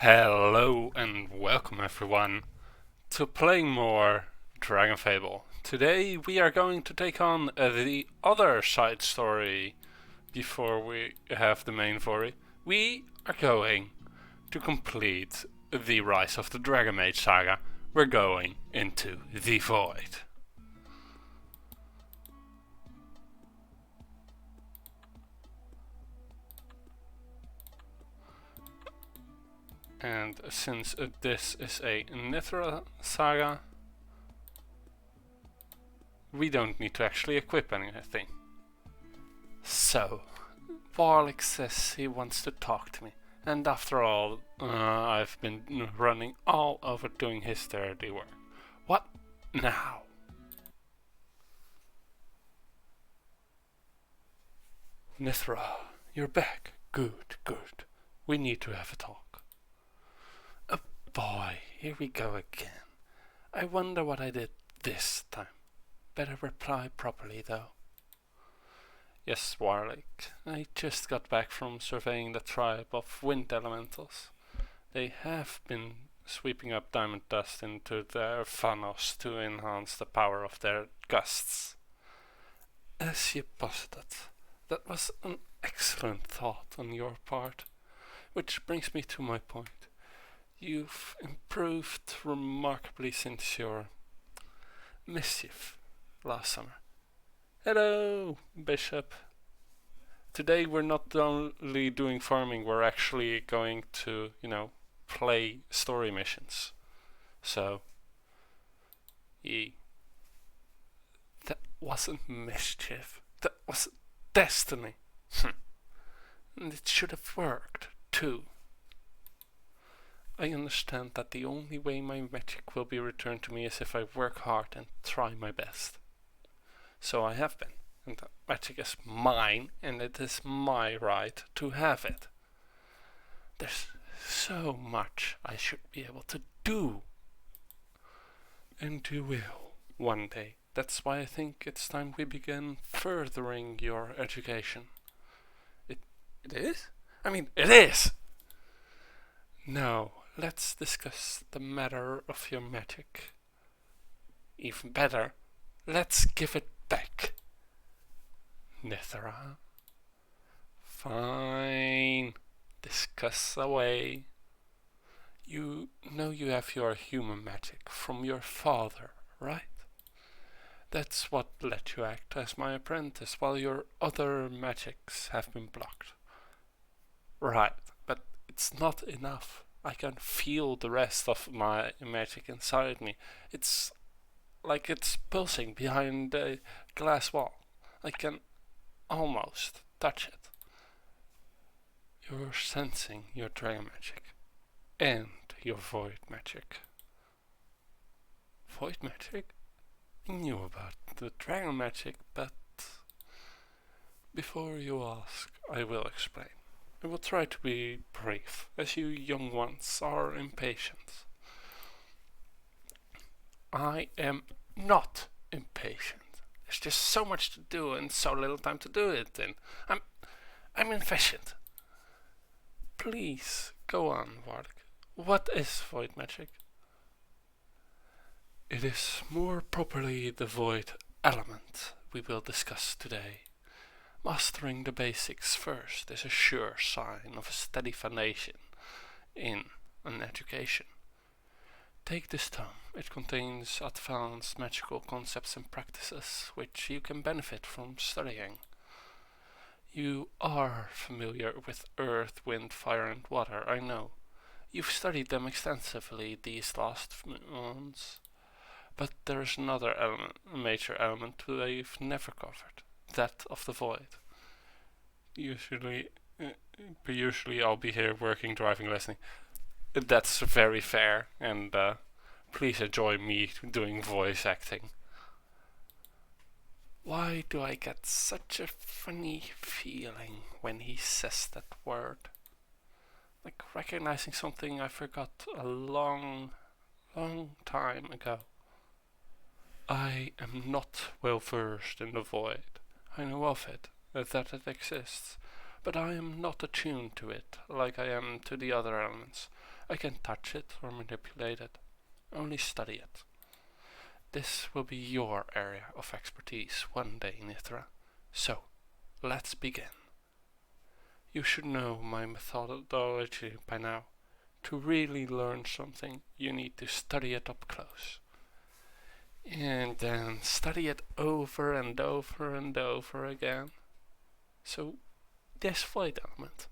Hello and welcome everyone to playing more Dragonfable. Today we are going to take on the other side story before we have the main story. We are going to complete the Rise of the Dragon Mage saga. We're going into the Void. And since this is a Nithra saga, we don't need to actually equip anything. So, Warlick says he wants to talk to me, and after all, I've been running all over doing his dirty work. What now? Nithra, you're back. Good, good. We need to have a talk. Oh boy, here we go again. I wonder what I did this time. Better reply properly though. Yes, Warlick. I just got back from surveying the tribe of wind elementals. They have been sweeping up diamond dust into their funnels to enhance the power of their gusts. As you posited, that was an excellent thought on your part. Which brings me to my point. You've improved remarkably since your mischief last summer. Hello, Bishop. Today we're not only doing farming, we're actually going to, play story missions. So, that wasn't mischief. That was destiny. And it should have worked, too. I understand that the only way my magic will be returned to me is if I work hard and try my best. So I have been, and that magic is mine, and it is my right to have it. There's so much I should be able to do. And you will, one day. That's why I think it's time we begin furthering your education. It is? I mean, it is! Now, let's discuss the matter of your magic. Even better, let's give it back. Nithra. Fine. Discuss away. You know you have your human magic from your father, right? That's what let you act as my apprentice while your other magics have been blocked. Right, but it's not enough. I can feel the rest of my magic inside me. It's like it's pulsing behind a glass wall. I can almost touch it. You're sensing your dragon magic and your void magic. Void magic? I knew about the dragon magic, but before you ask, I will explain. I will try to be brief, as you young ones are impatient. I am not impatient. There's just so much to do and so little time to do it in. I'm impatient. Please, go on, Warwick. What is void magic? It is more properly the void element we will discuss today. Mastering the basics first is a sure sign of a steady foundation in an education. Take this tome. It contains advanced magical concepts and practices which you can benefit from studying. You are familiar with earth, wind, fire and water, I know. You've studied them extensively these last months. But there is another major element we've never covered, that of the void. Usually I'll be here working, driving, listening. That's very fair, and please enjoy me doing voice acting. Why do I get such a funny feeling when he says that word? Like recognizing something I forgot a long time ago. I am not well versed in the void. I know of it, that it exists, but I am not attuned to it like I am to the other elements. I can touch it or manipulate it, only study it. This will be your area of expertise one day, Nithra. So, let's begin. You should know my methodology by now. To really learn something, you need to study it up close. And then study it over and over and over again. So, this void element.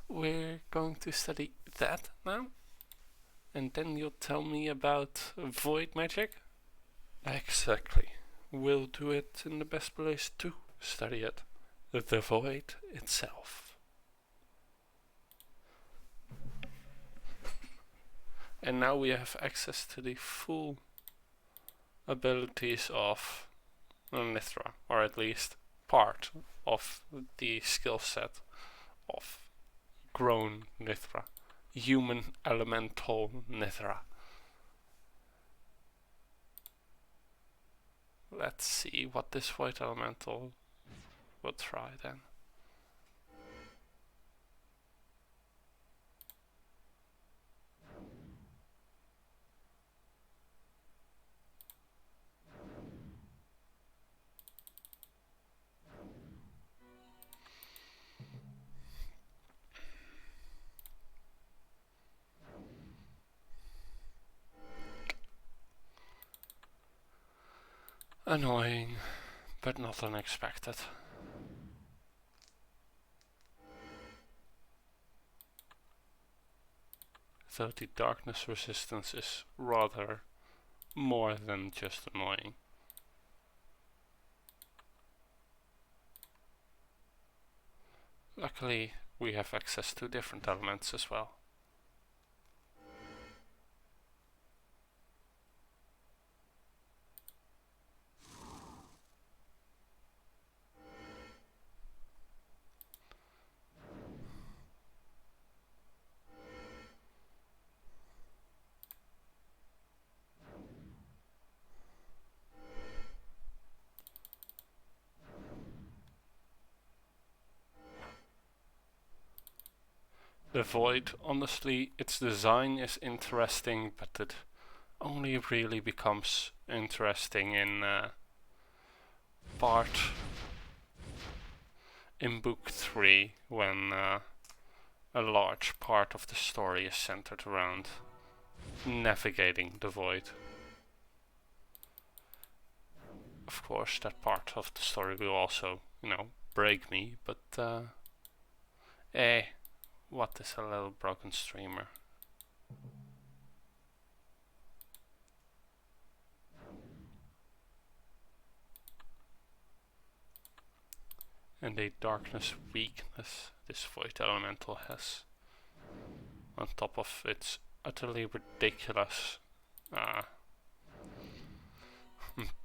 We're going to study that now? And then you'll tell me about void magic? Exactly. We'll do it in the best place to study it. The void itself. And now we have access to the full abilities of Nithra, or at least part of the skill set of grown Nithra, human elemental Nithra. Let's see what this void elemental will try then. Annoying, but not unexpected. Though the darkness resistance is rather more than just annoying. Luckily, we have access to different elements as well. The void, honestly, its design is interesting, but it only really becomes interesting in part in book 3 when a large part of the story is centered around navigating the void. Of course, that part of the story will also, break me, but what is a little broken streamer? And a darkness weakness this void elemental has, on top of its utterly ridiculous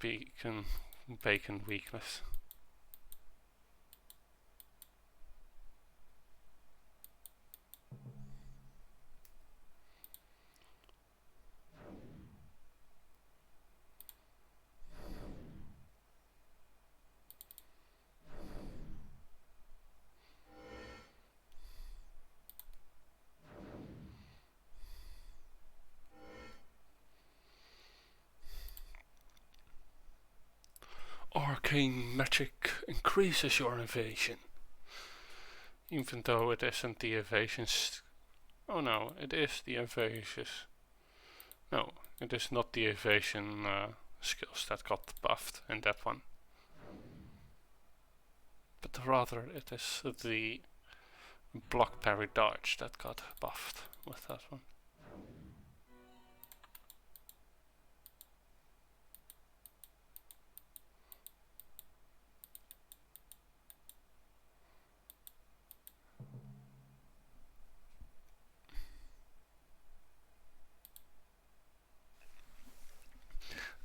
bacon weakness. Arcane magic increases your evasion. Even though it isn't the evasion. Oh no, it is the evasion. No, it is not the evasion skills that got buffed in that one. But rather it is the block parry dodge that got buffed with that one.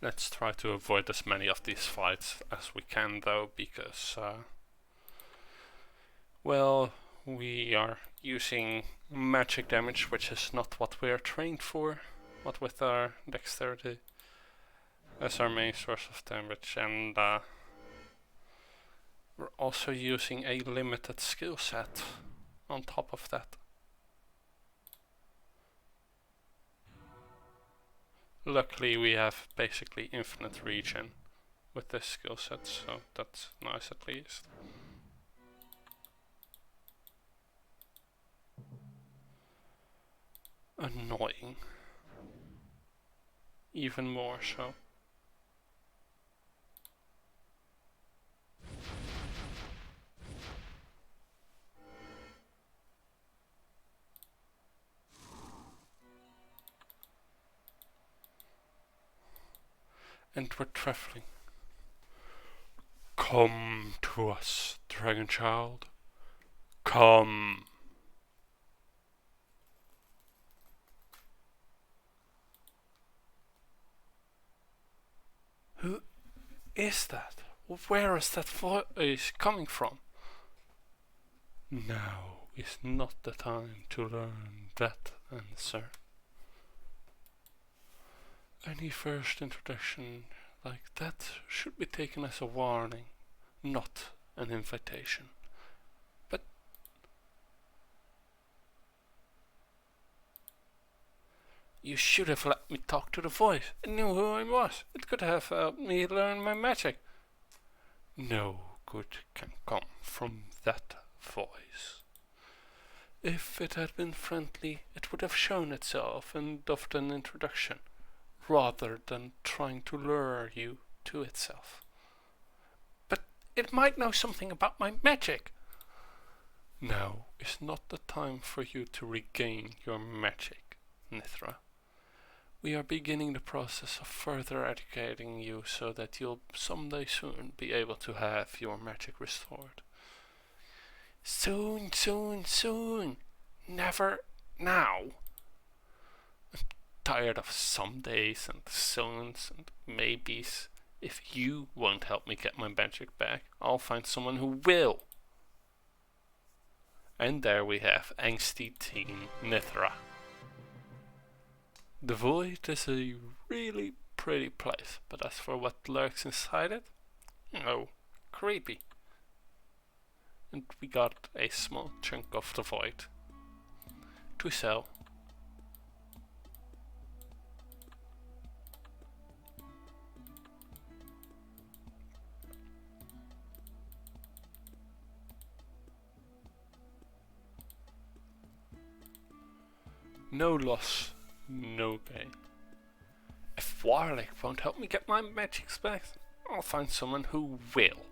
Let's try to avoid as many of these fights as we can though, because well, we are using magic damage, which is not what we are trained for, what with our dexterity as our main source of damage, and We're also using a limited skill set on top of that. Luckily we have basically infinite regen with this skill set, so that's nice at least. Annoying. Even more so. And we're traveling. Come to us, Dragon Child. Come. Who is that? Where is that voice coming from? Now is not the time to learn that answer. Any first introduction like that should be taken as a warning, not an invitation. But you should have let me talk to the voice. I knew who I was. It could have helped me learn my magic. No good can come from that voice. If it had been friendly, it would have shown itself and offered an introduction, rather than trying to lure you to itself. But it might know something about my magic. Now is not the time for you to regain your magic, Nithra. We are beginning the process of further educating you so that you'll someday soon be able to have your magic restored. Soon, soon, soon. Never now. I'm tired of some days and soons and maybes. If you won't help me get my magic back, I'll find someone who will. And there we have angsty teen Nithra. The void is a really pretty place, but as for what lurks inside it, oh, creepy. And we got a small chunk of the void to sell. No loss, no gain. If Warlick won't help me get my magics back, I'll find someone who will.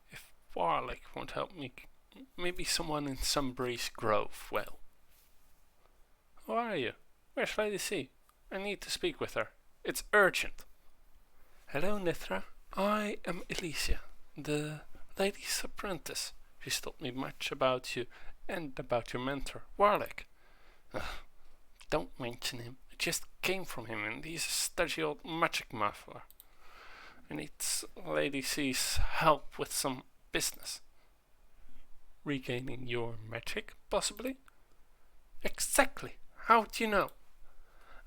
If Warlick won't help me, maybe someone in Sunbreeze Grove will. Who are you? Where's Lady C? I need to speak with her. It's urgent. Hello, Nithra. I am Elysia, the lady's apprentice. She's told me much about you and about your mentor, Warlick. Don't mention him. I just came from him and he's a stodgy old magic muffler. I need Lady C's help with some business. Regaining your magic, possibly? Exactly. How do you know?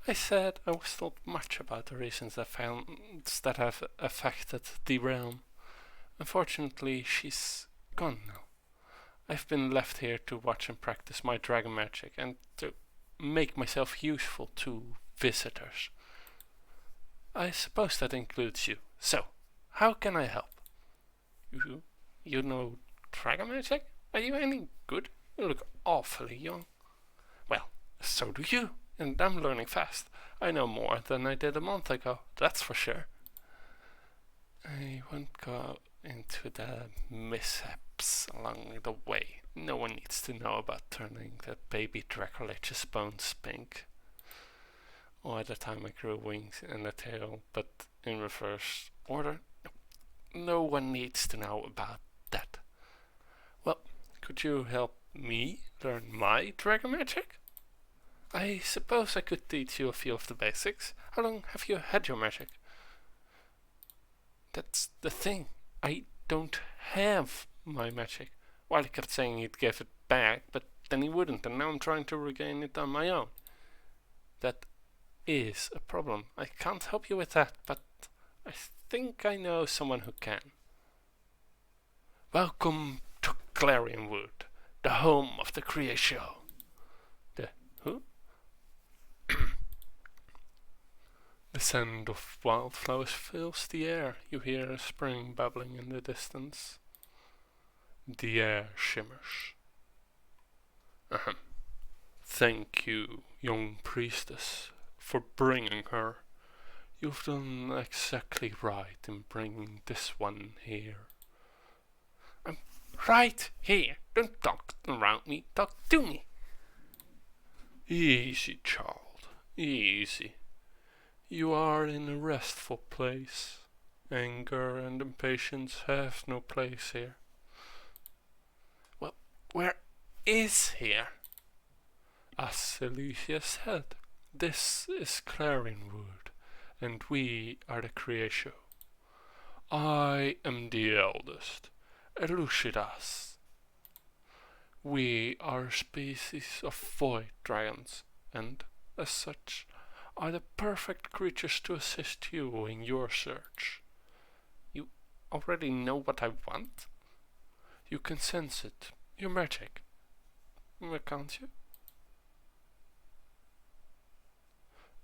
I said I was told much about the reasons that have affected the realm. Unfortunately, she's gone now. I've been left here to watch and practice my dragon magic and to make myself useful to visitors. I suppose that includes you. So, how can I help? You know dragon magic? Are you any good? You look awfully young. Well, so do you, and I'm learning fast. I know more than I did a month ago, that's for sure. I won't go into the mishaps along the way. No one needs to know about turning that baby Dracolich's bones pink. Or the time I grew wings and a tail, but in reverse order. No one needs to know about that. Well, could you help me learn my dragon magic? I suppose I could teach you a few of the basics. How long have you had your magic? That's the thing. I don't have my magic. Well, he kept saying he'd give it back, but then he wouldn't, and now I'm trying to regain it on my own. That is a problem. I can't help you with that, but I think I know someone who can. Welcome to Clarionwood, the home of the creation. The who? The scent of wildflowers fills the air. You hear spring bubbling in the distance. The air shimmers. Ahem. Thank you, young priestess, for bringing her. You've done exactly right in bringing this one here. I'm right here. Don't talk around me. Talk to me. Easy, child. Easy. You are in a restful place. Anger and impatience have no place here. Well, where is here? As Alicia said, this is Clarionwood, and we are the creation. I am the eldest, Elucidas. We are a species of void dragons, and, as such, are the perfect creatures to assist you in your search. You already know what I want? You can sense it. Your magic. Can't you?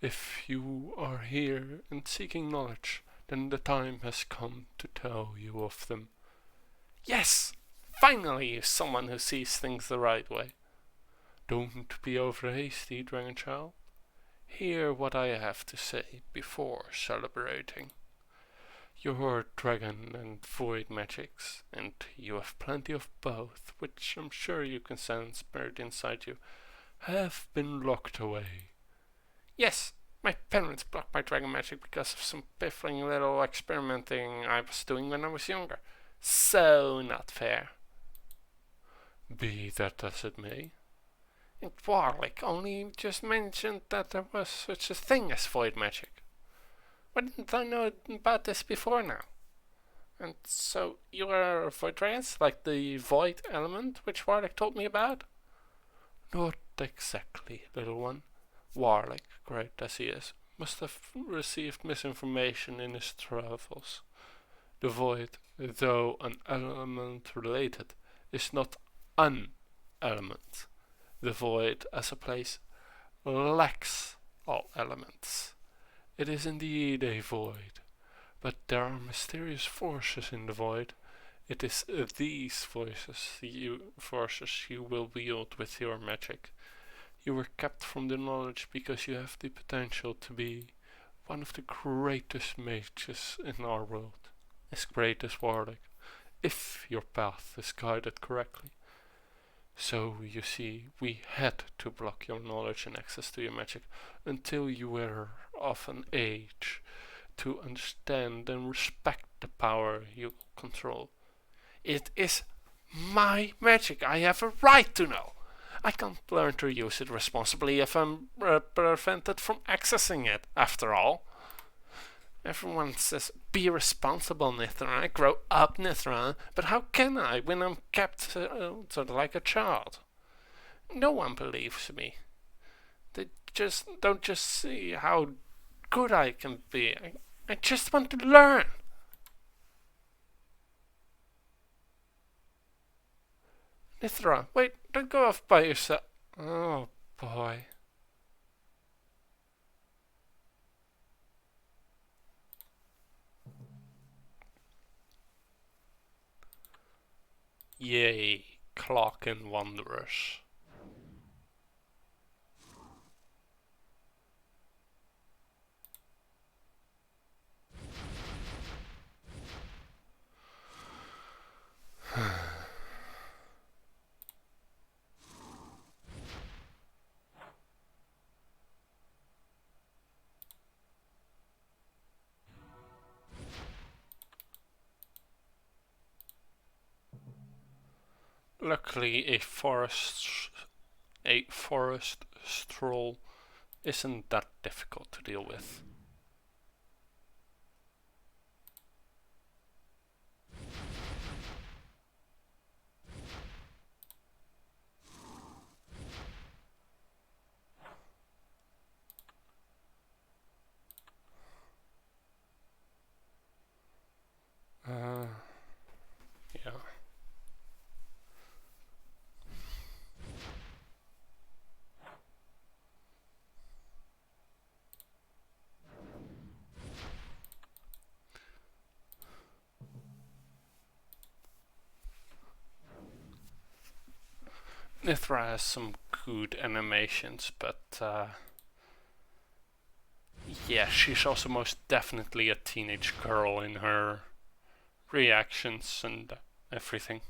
If you are here and seeking knowledge, then the time has come to tell you of them. Yes! Finally, someone who sees things the right way. Don't be over hasty, dragon child. Hear what I have to say before celebrating. Your dragon and void magics, and you have plenty of both, which I'm sure you can sense buried inside you, have been locked away. Yes, my parents blocked my dragon magic because of some piffling little experimenting I was doing when I was younger. So not fair. Be that as it may. And Warwick only just mentioned that there was such a thing as void magic. Why didn't I know about this before now? And so you are void dragons, like the void element which Warwick told me about? Not exactly, little one. Warwick, great as he is, must have received misinformation in his travels. The void, though an element related, is not an element. The void as a place lacks all elements. It is indeed a void, but there are mysterious forces in the void. It is these forces you will wield with your magic. You were kept from the knowledge because you have the potential to be one of the greatest mages in our world, as great as Warwick, if your path is guided correctly. So, you see, we had to block your knowledge and access to your magic until you were of an age to understand and respect the power you control. It is my magic. I have a right to know. I can't learn to use it responsibly if I'm prevented from accessing it, after all. Everyone says, be responsible, Nithra, grow up, Nithra, but how can I when I'm kept sort of like a child? No one believes me. They don't just see how good I can be. I just want to learn. Nithra, wait, don't go off by yourself. Oh, boy. Yay, clock and wanderers. Luckily, a forest stroll isn't that difficult to deal with. Nithra has some good animations, but yeah, she's also most definitely a teenage girl in her reactions and everything,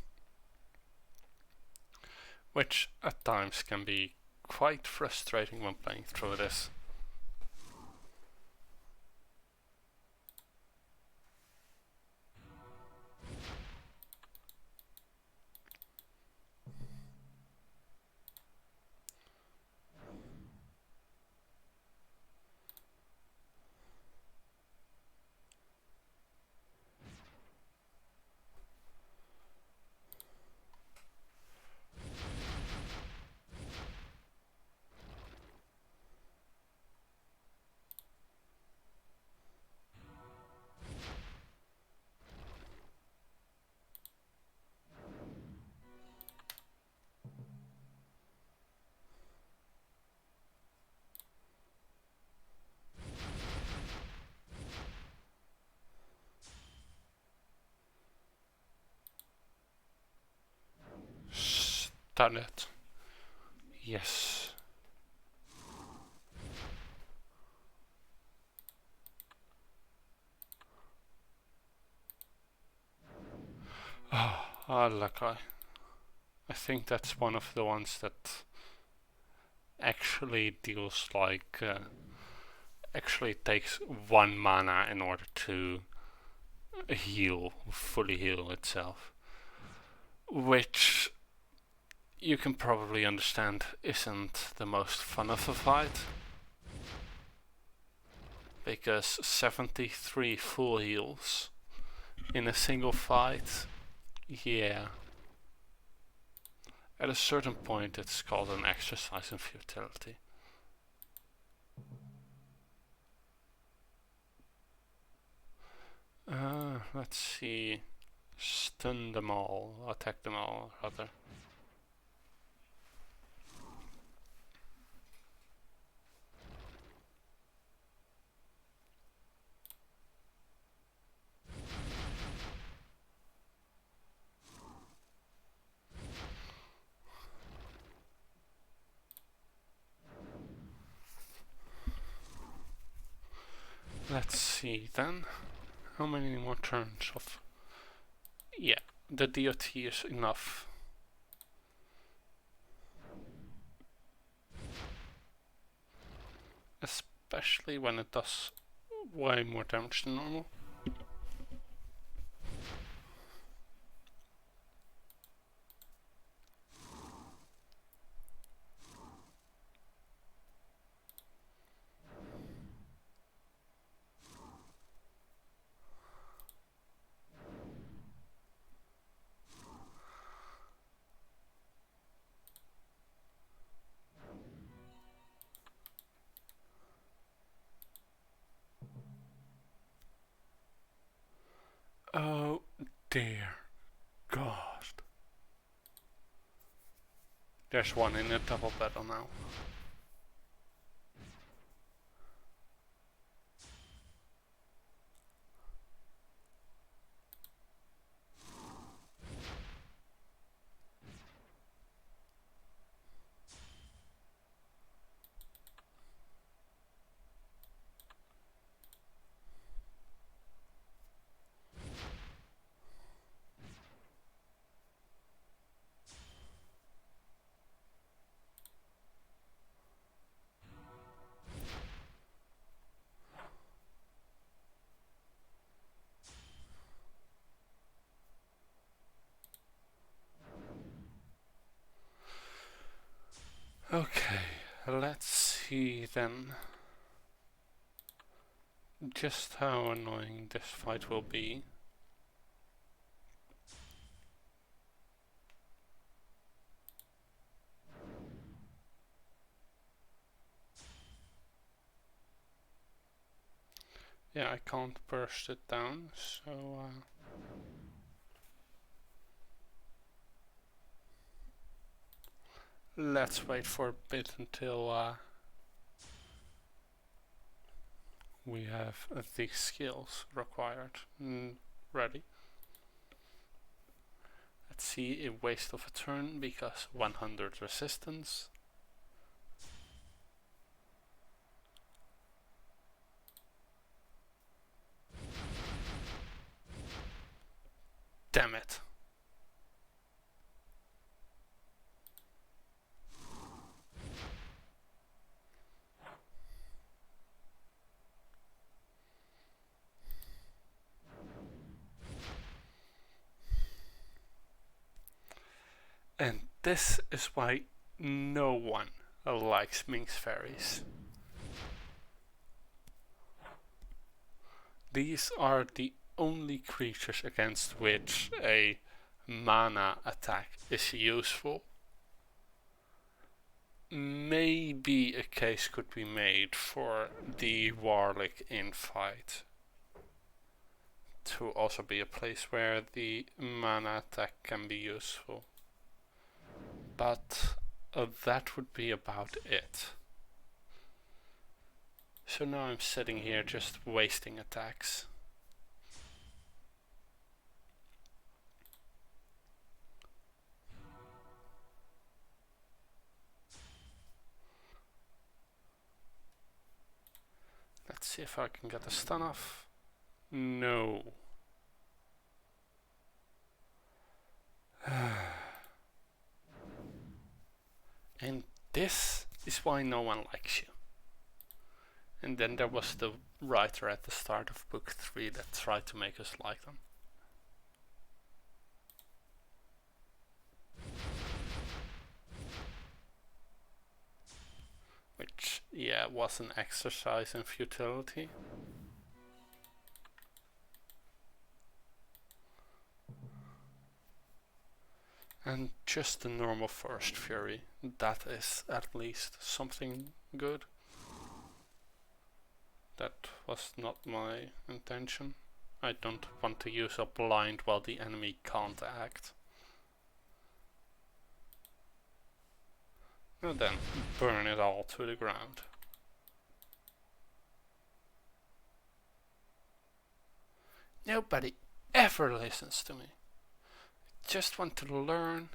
which at times can be quite frustrating when playing through this. Stun it. Yes. Ah, lucky. I think that's one of the ones that actually deals like actually takes 1 mana in order to fully heal itself, which you can probably understand isn't the most fun of a fight, because 73 full heals in a single fight, yeah. At a certain point it's called an exercise in futility. Let's see. Stun them all, attack them all, rather. Let's see then. How many more turns of... Yeah, the DOT is enough. Especially when it does way more damage than normal. Oh dear God. There's one in a double battle now. Okay, let's see then just how annoying this fight will be. Yeah, I can't burst it down, so let's wait for a bit until we have the skills required ready. Let's see, a waste of a turn because 100 resistance. Damn it. And this is why no one likes Minx Fairies. These are the only creatures against which a mana attack is useful. Maybe a case could be made for the Warlick in fight to also be a place where the mana attack can be useful. But that would be about it. So now I'm sitting here just wasting attacks. Let's see if I can get a stun off. No. And this is why no one likes you. And then there was the writer at the start of book 3 that tried to make us like them. Which, yeah, was an exercise in futility. And just the normal Forest Fury. That is at least something good. That was not my intention. I don't want to use a blind while the enemy can't act. And then burn it all to the ground. Nobody ever listens to me. Just want to learn.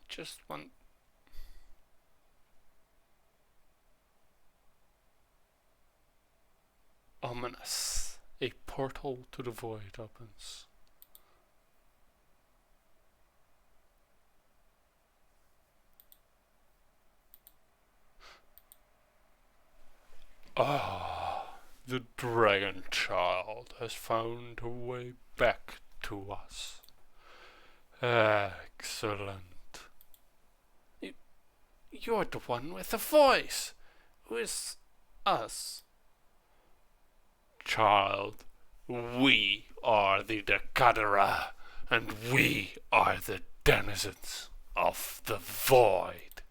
Just want... Ominous. A portal to the void opens. Ah, the dragon child has found a way back to us. Excellent. You're the one with the voice. Who is us? Child, we are the Decadera, and we are the denizens of the void.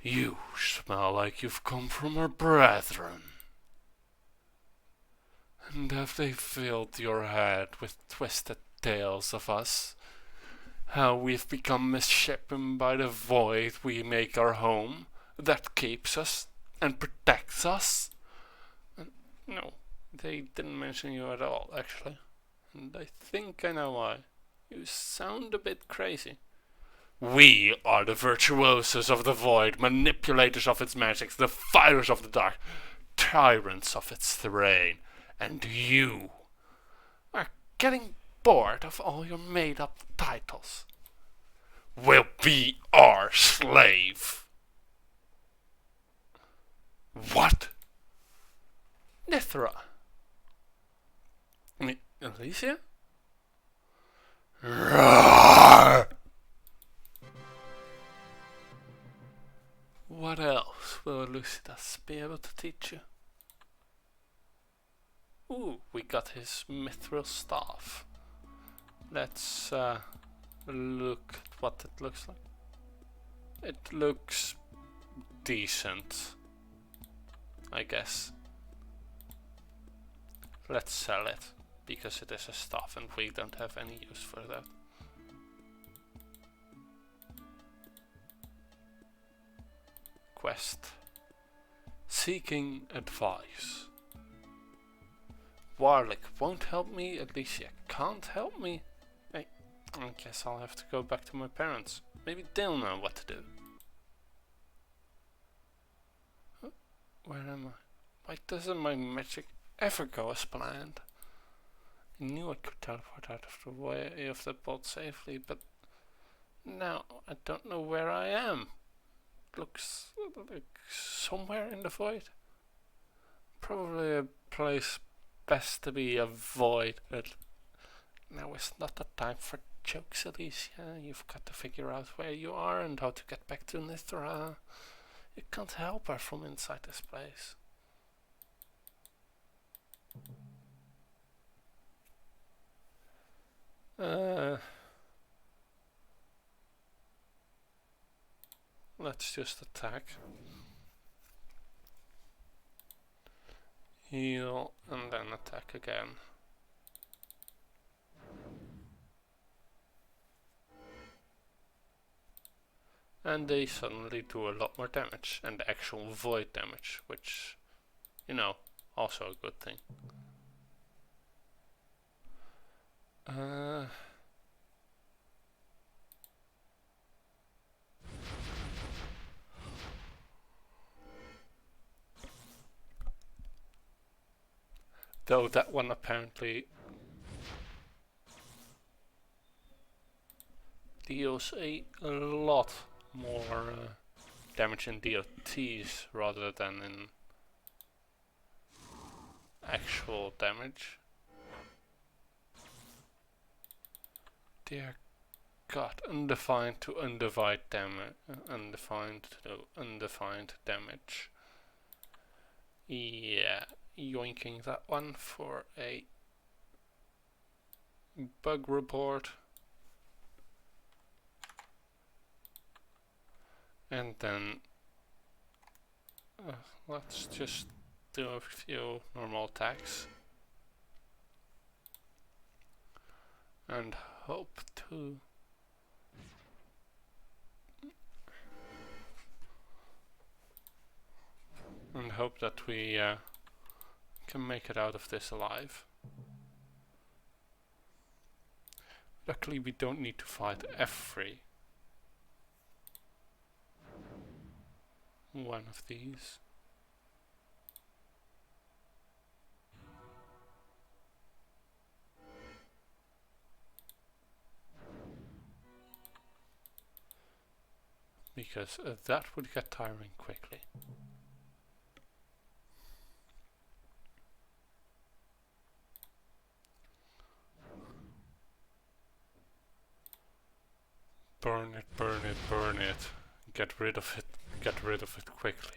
You smell like you've come from our brethren. And have they filled your head with twisted tales of us? How we've become misshapen by the void we make our home, that keeps us and protects us? No, they didn't mention you at all, actually. And I think I know why. You sound a bit crazy. We are the virtuosos of the void, manipulators of its magics, the fighters of the dark, tyrants of its terrain. And you are getting bored of all your made-up titles. Will be our slave. What? Nithra? I mean, Alicia? Roar! What else will Lucidas be able to teach you? Ooh, we got his mithril staff. Let's look at what it looks like. It looks decent, I guess. Let's sell it, because it is a staff and we don't have any use for that. Quest. Seeking advice. Warlick won't help me, Alicia can't help me. I guess I'll have to go back to my parents. Maybe they'll know what to do. Where am I? Why doesn't my magic ever go as planned? I knew I could teleport out of the way of the pod safely, but now I don't know where I am. Looks like somewhere in the void. Probably a place best to be avoided. Now is not the time for jokes, Alicia. You've got to figure out where you are and how to get back to Nithra. You can't help her from inside this place. Let's just attack. Heal and then attack again. And they suddenly do a lot more damage, and the actual void damage, which, you know, also a good thing. Though that one apparently deals a lot more damage in DOTs rather than in actual damage. Dear God, undefined to undefined damage, undefined to undefined damage. Yeah, yoinking that one for a bug report. And then let's just do a few normal attacks and hope that we can make it out of this alive. Luckily we don't need to fight every one of these. Because that would get tiring quickly. Burn it, burn it, burn it. Get rid of it quickly.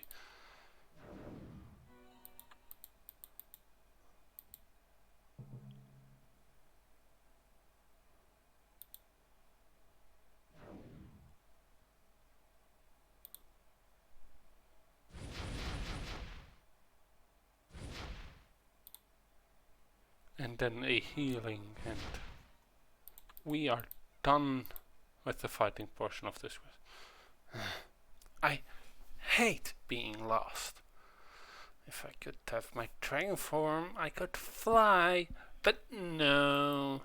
And then a healing, and we are done with the fighting portion of this quest. I hate being lost. If I could have my dragon form, I could fly, but no.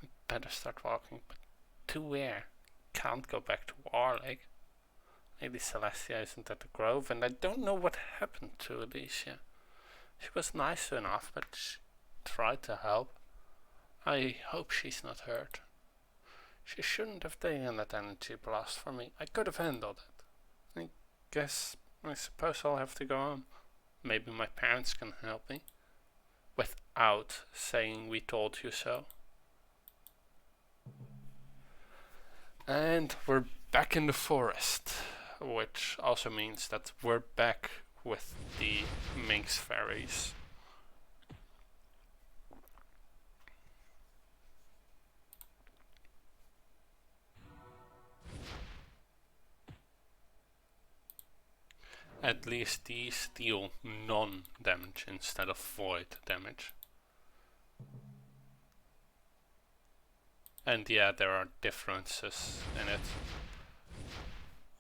I'd better start walking, but to where? Can't go back to Warlake. Lady Celestia isn't at the Grove, and I don't know what happened to Alicia. She was nice enough, but she tried to help. I hope she's not hurt. She shouldn't have taken that energy blast from me. I could have handled it. I suppose I'll have to go on. Maybe my parents can help me. Without saying we told you so. And we're back in the forest. Which also means that we're back with the Minx fairies. At least these deal non-damage instead of void damage. And yeah, there are differences in it.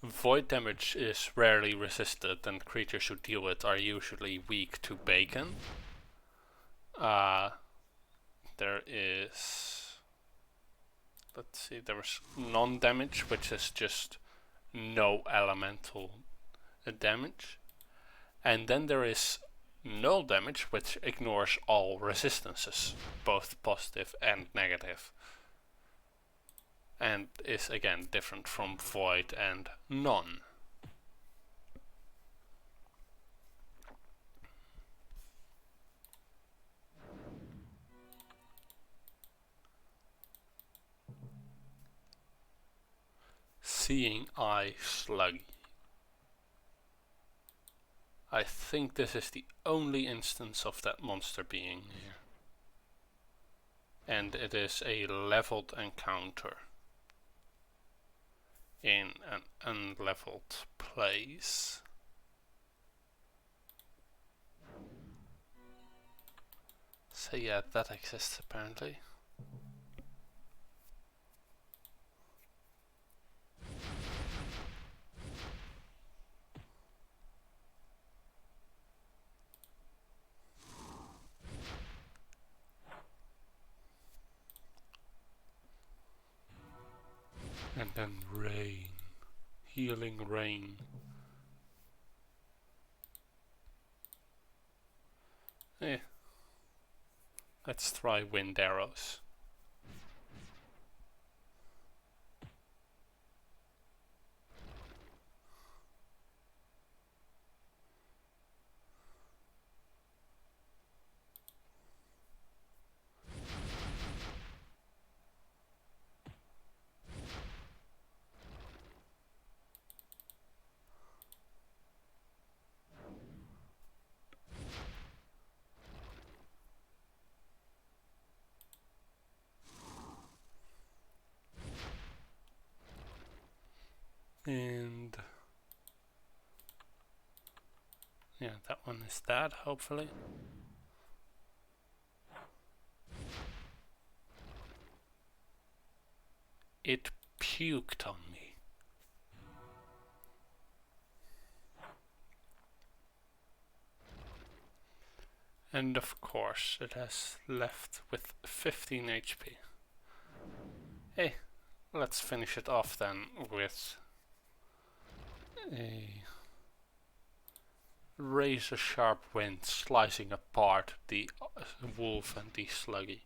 Void damage is rarely resisted, and creatures who deal it are usually weak to bacon. there is, let's see, there is non-damage, which is just no elemental damage. And then there is null damage, which ignores all resistances, both positive and negative. And is again different from void and none. Seeing Eye Sluggy. I think this is the only instance of that monster being here. And it is a leveled encounter in an unleveled place. So yeah, that exists apparently. And then rain. Healing rain. Let's try wind arrows. And yeah, that one is dead, hopefully. It puked on me. And of course, it has left with 15 HP. Hey, let's finish it off then with a razor sharp wind slicing apart the wolf and the sluggy.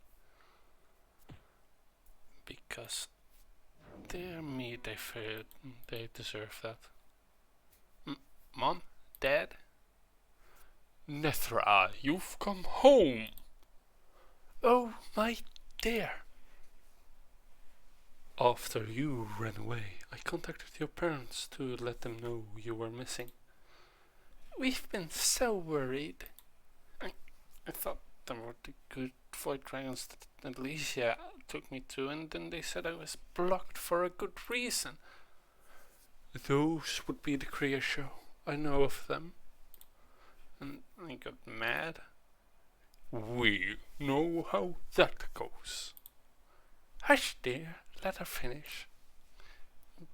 Because dear me, they deserve that. Mom? Dad? Nethra, you've come home! Oh, my dear! After you ran away, I contacted your parents to let them know you were missing. We've been so worried. I thought they were the good void dragons that Alicia took me to, and then they said I was blocked for a good reason. Those would be the Kriya show. I know of them. And I got mad. We know how that goes. Hush, dear. Let her finish.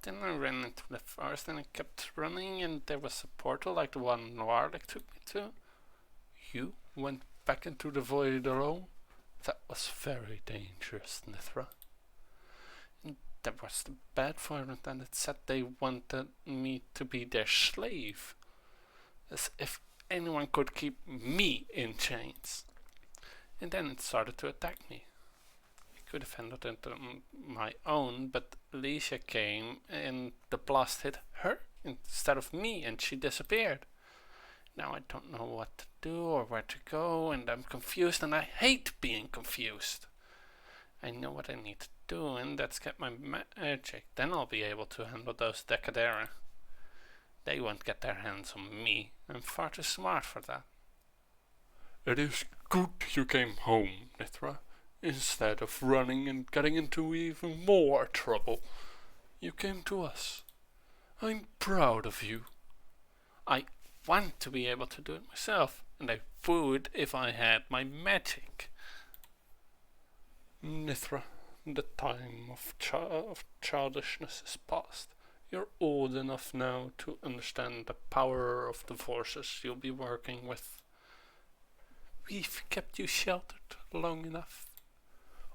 Then I ran into the forest and I kept running, and there was a portal like the one Noirlik took me to. You went back into the void alone. That was very dangerous, Nithra. And there was the bad environment, and it said they wanted me to be their slave. As if anyone could keep me in chains. And then it started to attack me. I could have handled it on my own, but Alicia came and the blast hit her instead of me, and she disappeared. Now I don't know what to do or where to go, and I'm confused, and I hate being confused. I know what I need to do, and that's get my magic. Then I'll be able to handle those Decadera. They won't get their hands on me. I'm far too smart for that. It is good you came home, Nithra. Instead of running and getting into even more trouble, you came to us. I'm proud of you. I want to be able to do it myself, and I would if I had my magic. Nithra, the time of childishness is past. You're old enough now to understand the power of the forces you'll be working with. We've kept you sheltered long enough.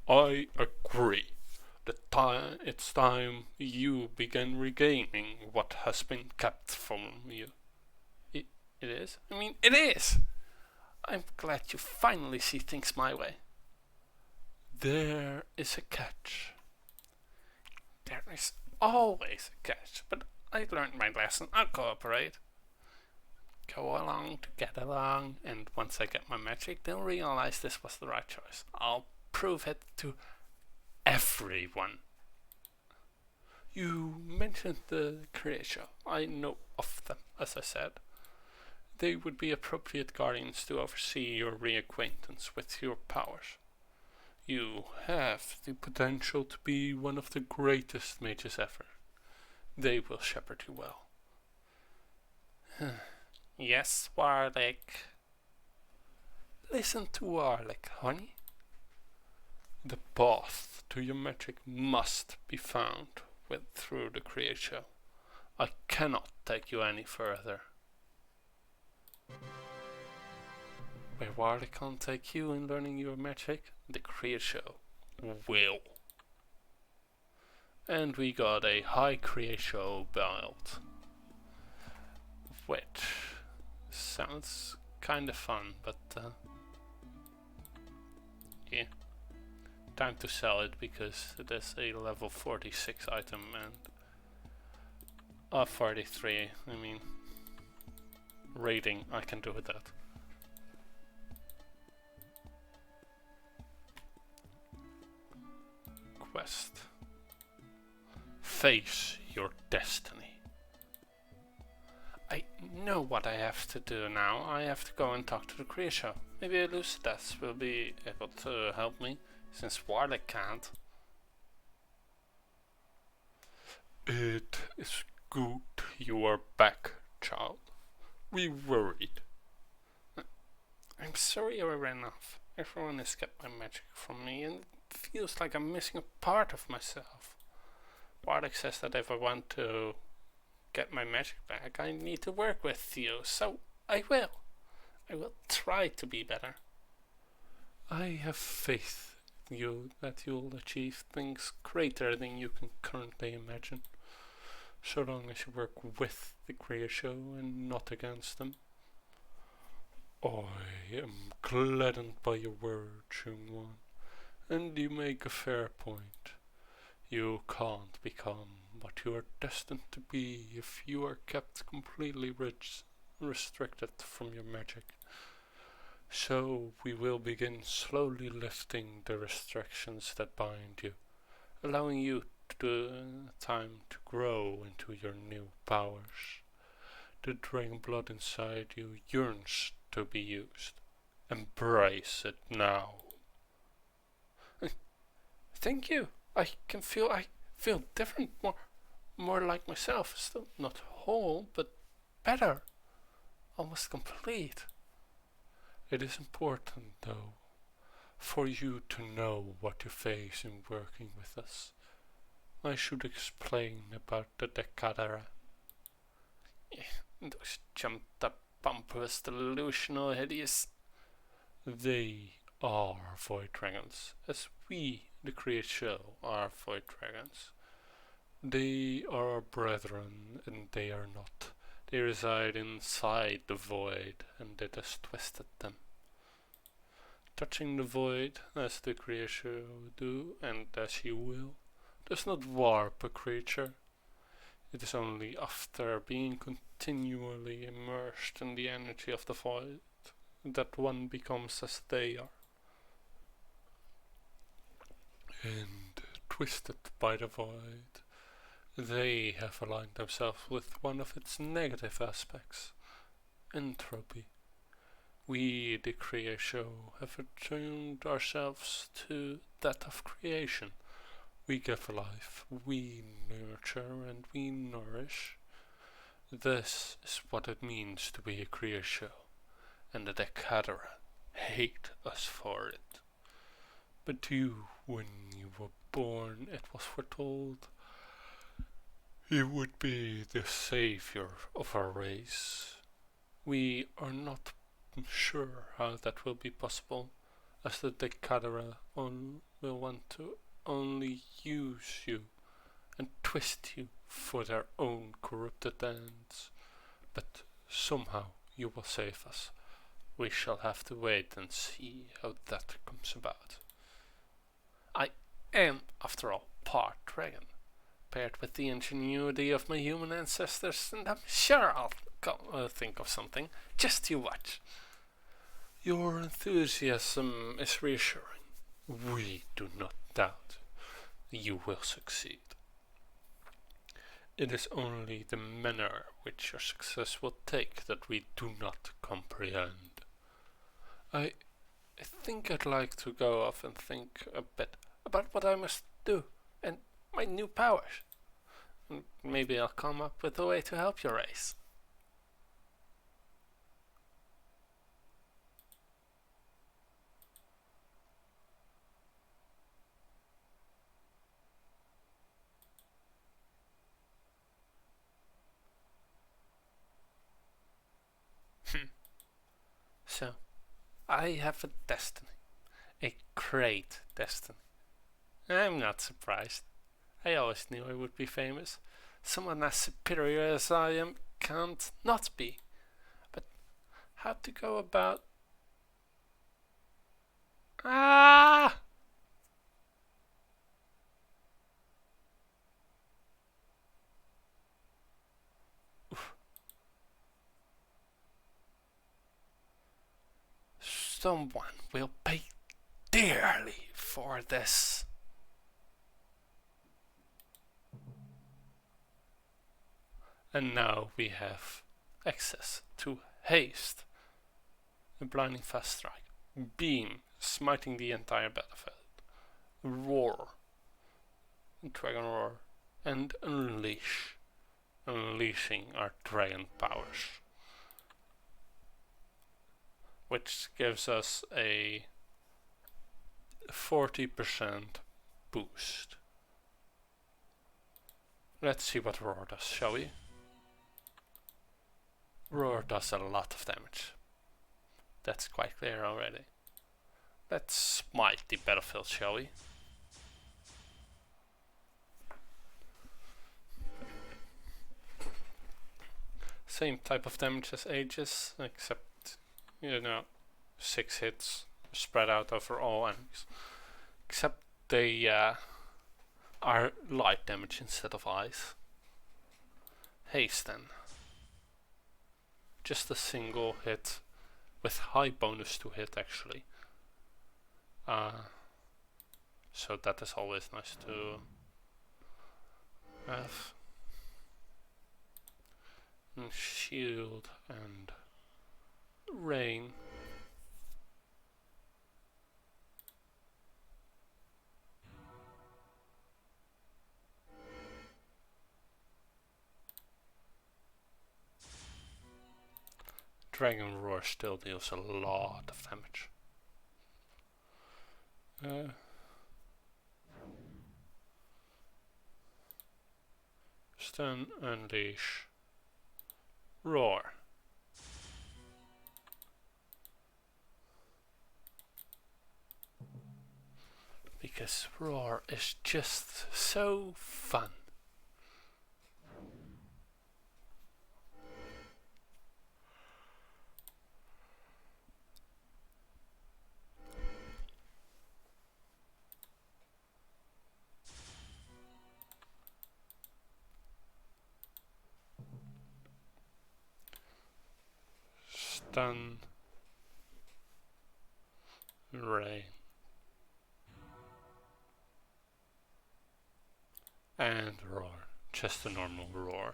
I agree. It's time you began regaining what has been kept from you. It is? I mean, it is! I'm glad you finally see things my way. There is a catch. There is always a catch, but I learned my lesson. I'll cooperate. Go along to get along, and once I get my magic, they'll realize this was the right choice. I'll prove it to everyone. You mentioned the creation. I know of them, as I said. They would be appropriate guardians to oversee your reacquaintance with your powers. You have the potential to be one of the greatest mages ever. They will shepherd you well. Yes, Warlick. Listen to Warlick, honey. The path to your magic must be found through the creation. I cannot take you any further. Where Warlick can't take you in learning your magic, the creation will. And we got a high creation build, which sounds kind of fun, but yeah. Time to sell it because it is a level 46 item and 43, I mean, rating, I can do with that. Quest. Face your destiny. I know what I have to do now. I have to go and talk to the creation. Maybe Elucidas will be able to help me, since Warlick can't. It is good you are back, child. We worried. I'm sorry I ran off. Everyone has kept my magic from me, and it feels like I'm missing a part of myself. Warlick says that if I want to get my magic back, I need to work with you, so I will. I will try to be better. I have faith in you that you'll achieve things greater than you can currently imagine, so long as you work with the creation and not against them. I am gladdened by your words, young one, and you make a fair point. You can't become what you are destined to be if you are kept completely restricted from your magic. So we will begin slowly lifting the restrictions that bind you, allowing you time to grow into your new powers. The dragon blood inside you yearns to be used. Embrace it now. Thank you. I feel different, more like myself. Still not whole, but better. Almost complete. It is important, though, for you to know what you face in working with us. I should explain about the Decadera. Those jumped up, pompous, delusional, hideous. They are void dragons, as we, the creation, are void dragons. They are our brethren, and they are not. They reside inside the void, and it has twisted them. Touching the void, as the creation do, and as you will, does not warp a creature. It is only after being continually immersed in the energy of the void that one becomes as they are. And twisted by the void, they have aligned themselves with one of its negative aspects, entropy. We, the creation, have attuned ourselves to that of creation. We give life, we nurture, and we nourish. This is what it means to be a creation, and the Decadera hate us for it. But you, when you were born, it was foretold you would be the savior of our race. We are not sure how that will be possible, as the Decadera will want to only use you and twist you for their own corrupted ends. But somehow you will save us. We shall have to wait and see how that comes about. I am, after all, part dragon, paired with the ingenuity of my human ancestors, and I'm sure I'll think of something. Just you watch. Your enthusiasm is reassuring. We do not doubt you will succeed. It is only the manner which your success will take that we do not comprehend. I think I'd like to go off and think a bit about what I must do and my new powers. Maybe I'll come up with a way to help your race. So, I have a destiny. A great destiny. I'm not surprised. I always knew I would be famous. Someone as superior as I am can't not be. But how to go about... Ah! Oof. Someone will pay dearly for this. And now we have access to haste, a blinding fast strike, beam, smiting the entire battlefield, roar, dragon roar, and unleash, unleashing our dragon powers, which gives us a 40% boost. Let's see what roar does, shall we? Roar does a lot of damage. That's quite clear already. Let's smite the battlefield, shall we? Same type of damage as Aegis, except, 6 hits spread out over all enemies. Except they are light damage instead of ice. Haste then. Just a single hit with high bonus to hit actually. So that is always nice to have. And shield and rain. Dragon Roar still deals a lot of damage. Stun, unleash, roar. Because roar is just so fun. Stun, rain, and roar. Just a normal roar.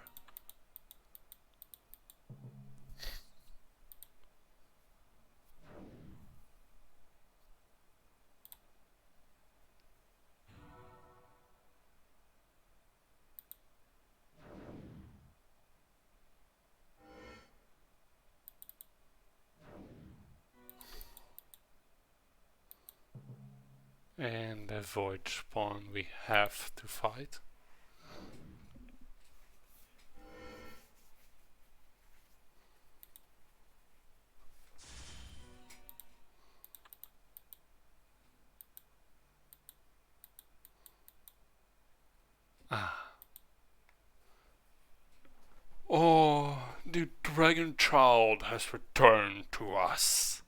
And the void spawn we have to fight. dragon child has returned to us.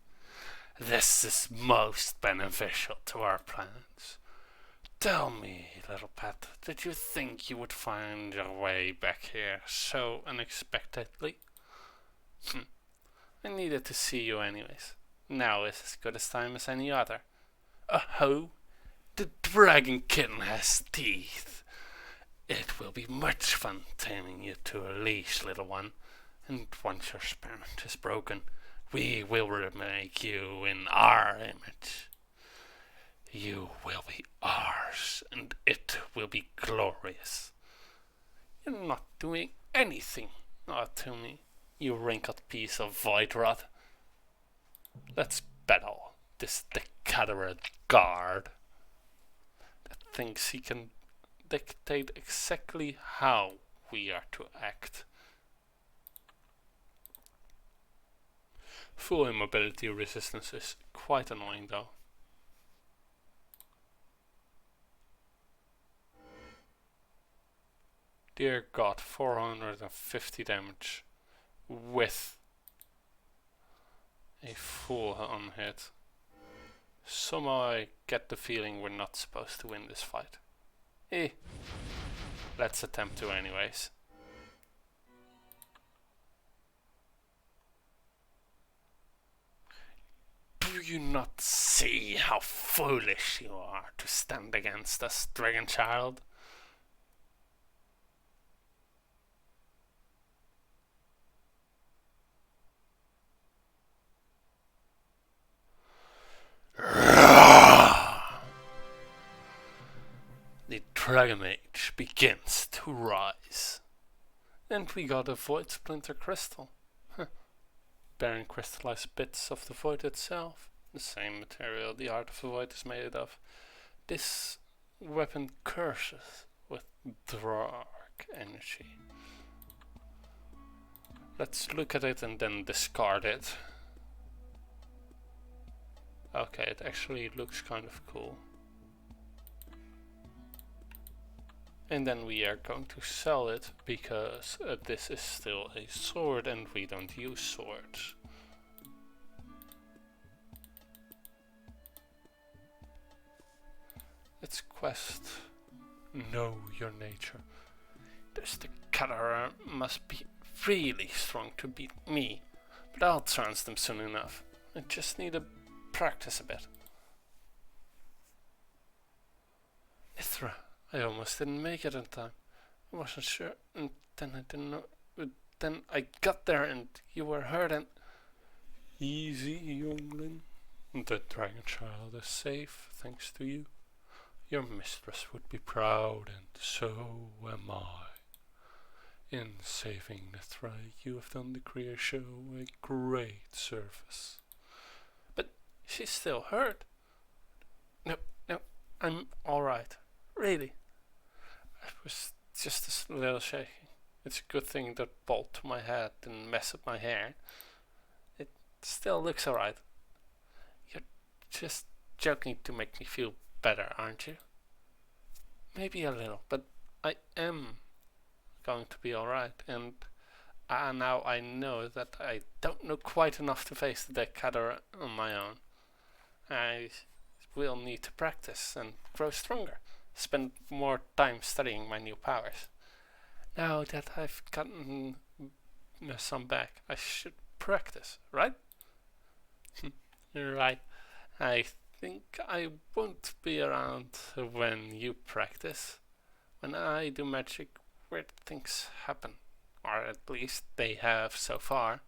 This is most beneficial to our plans. Tell me, little pet, did you think you would find your way back here so unexpectedly? I needed to see you anyways. Now is as good a time as any other. Oh, the dragon kitten has teeth. It will be much fun taming you to a leash, little one. And once your spirit is broken, we will remake you in our image. You will be ours, and it will be glorious. You're not doing anything, not to me, you wrinkled piece of void rot. Let's battle this decadent guard that thinks he can dictate exactly how we are to act. Full immobility resistance is quite annoying though. Dear God, 450 damage with a full on hit. Somehow I get the feeling we're not supposed to win this fight. Let's attempt to anyways. Do you not see how foolish you are to stand against us, dragon child? The Dragon Age begins to rise. And we got a Void Splinter Crystal. Bearing crystallized bits of the Void itself. The same material the Art of the Void is made of. This weapon curses with dark energy. Let's look at it and then discard it. Okay, it actually looks kind of cool. And then we are going to sell it because this is still a sword and we don't use swords. Let's quest Know Your Nature. This decadent must be really strong to beat me, but I'll trounce them soon enough. I just need to practice a bit. Ithra, I almost didn't make it in time. I wasn't sure, and then I didn't know. But then I got there and you were hurt and... Easy, youngling. The dragon child is safe, thanks to you. Your mistress would be proud, and so am I. In saving Ithra, you have done the Creator Show a great service. But she's still hurt. No, I'm alright. Really. It was just a little shaking. It's a good thing that bolt to my head didn't mess up my hair. It still looks alright. You're just joking to make me feel better, aren't you? Maybe a little, but I am going to be alright, and now I know that I don't know quite enough to face the Decador on my own. I will need to practice and grow stronger, spend more time studying my new powers. Now that I've gotten some back, I should practice, right? Right. I think I won't be around when you practice. When I do magic, weird things happen. Or at least they have so far.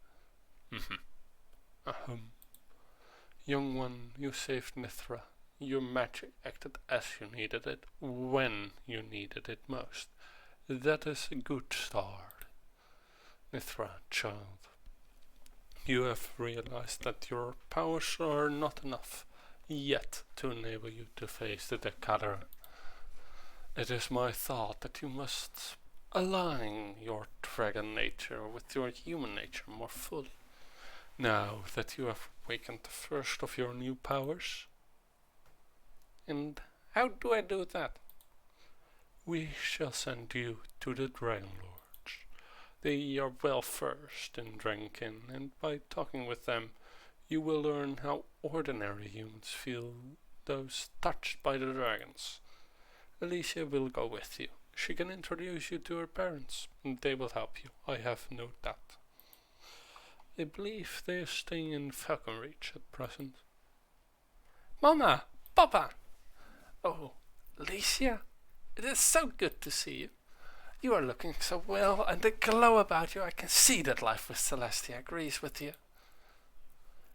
Young one, you saved Mithra. Your magic acted as you needed it, when you needed it most. That is a good start. Mithra, child. You have realized that your powers are not enough yet to enable you to face the Decador. It is my thought that you must align your dragon nature with your human nature more fully. Now that you have awakened the first of your new powers. And how do I do that? We shall send you to the Dragon Lords. They are well versed in drinking, and by talking with them, you will learn how ordinary humans feel those touched by the dragons. Alicia will go with you. She can introduce you to her parents, and they will help you, I have no doubt. I believe they are staying in Falconreach at present. Mama! Papa! Oh, Alicia, it is so good to see you. You are looking so well, and the glow about you, I can see that life with Celestia agrees with you.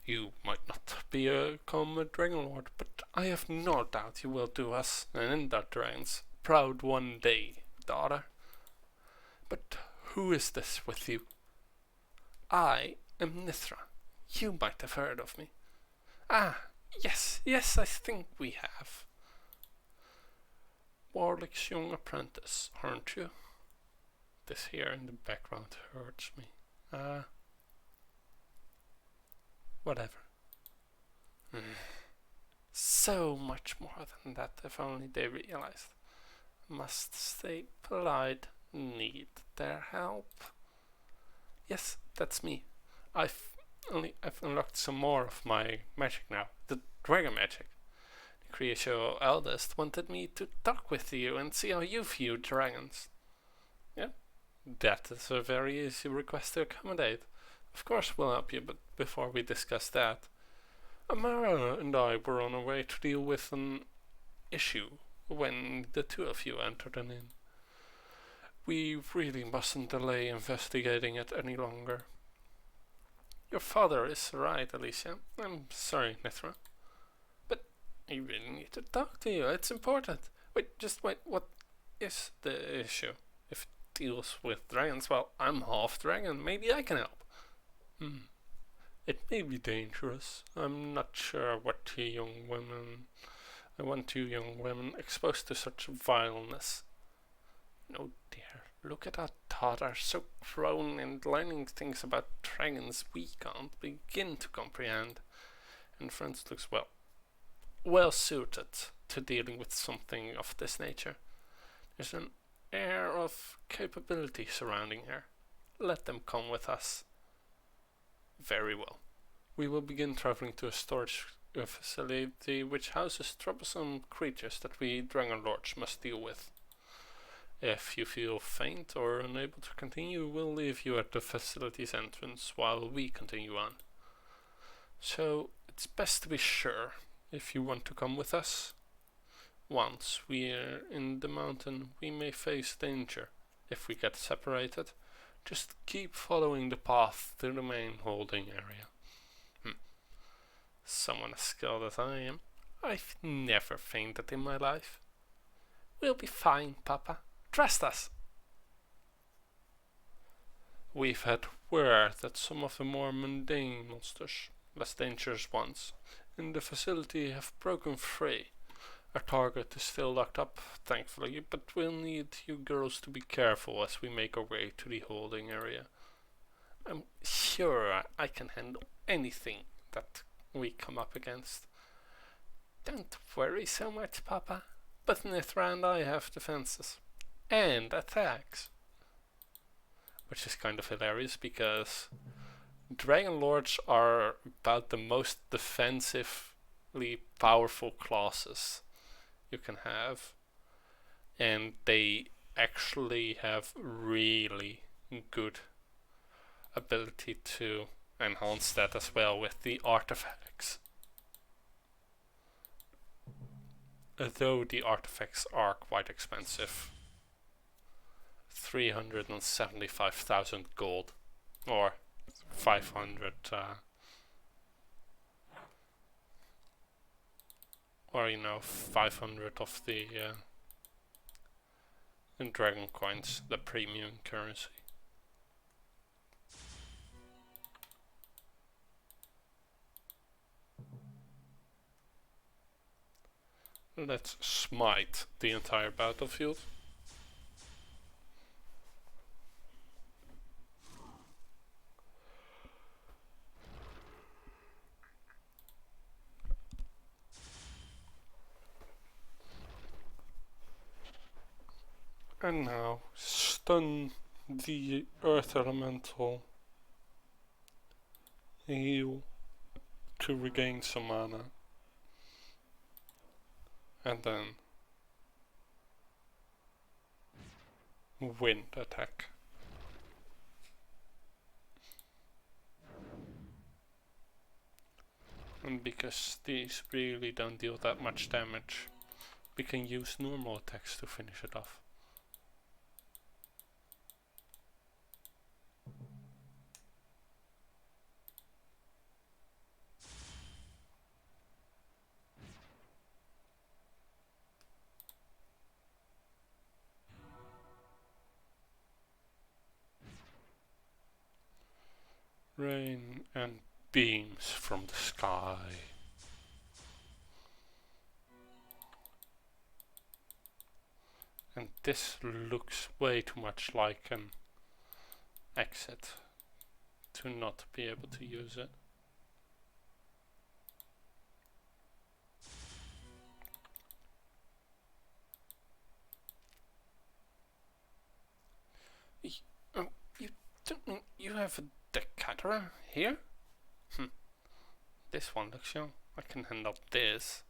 You might not become a Dragon Lord, but I have no doubt you will do us, and the dragons, proud one day, daughter. But who is this with you? I am Nithra. You might have heard of me. Ah, yes, I think we have. Warlick's young apprentice, aren't you? This here in the background hurts me. Whatever. So much more than that, if only they realized. Must stay polite, need their help. Yes, that's me. I've unlocked some more of my magic now, the dragon magic. The Creatio eldest wanted me to talk with you and see how you view dragons. Yeah, that is a very easy request to accommodate. Of course we'll help you, but before we discuss that, Amara and I were on our way to deal with an issue when the two of you entered an inn. We really mustn't delay investigating it any longer. Your father is right, Alicia. I'm sorry, Nithra. But I really need to talk to you. It's important. Wait, what is the issue? If it deals with dragons, well, I'm half dragon. Maybe I can help. It may be dangerous. I'm not sure what two young women... I want two young women exposed to such vileness. No, dear. Look at our daughter, so grown and learning things about dragons we can't begin to comprehend. And Franz looks well suited to dealing with something of this nature. There's an air of capability surrounding her. Let them come with us. Very well. We will begin traveling to a storage facility which houses troublesome creatures that we Dragon Lords must deal with. If you feel faint or unable to continue, we'll leave you at the facility's entrance while we continue on. So, it's best to be sure if you want to come with us. Once we're in the mountain, we may face danger if we get separated. Just keep following the path to the main holding area. Someone as skilled as I am, I've never fainted in my life. We'll be fine, Papa. Trust us. We've had word that some of the more mundane monsters, less dangerous ones, in the facility have broken free. Our target is still locked up, thankfully, but we'll need you girls to be careful as we make our way to the holding area. I'm sure I can handle anything that we come up against. Don't worry so much, Papa. But Nithra and I have defenses. And attacks. Which is kind of hilarious because Dragon Lords are about the most defensively powerful classes you can have. And they actually have really good ability to enhance that as well with the artifacts. Though the artifacts are quite expensive. 375,000 gold, or 500, or 500 of the dragon coins, the premium currency. Let's smite the entire battlefield. And now stun the earth elemental heal to regain some mana, and then wind attack. And because these really don't deal that much damage, we can use normal attacks to finish it off. Rain and beams from the sky. And this looks way too much like an exit to not be able to use it. You don't mean you have a Decatur here? This one looks young. I can handle this.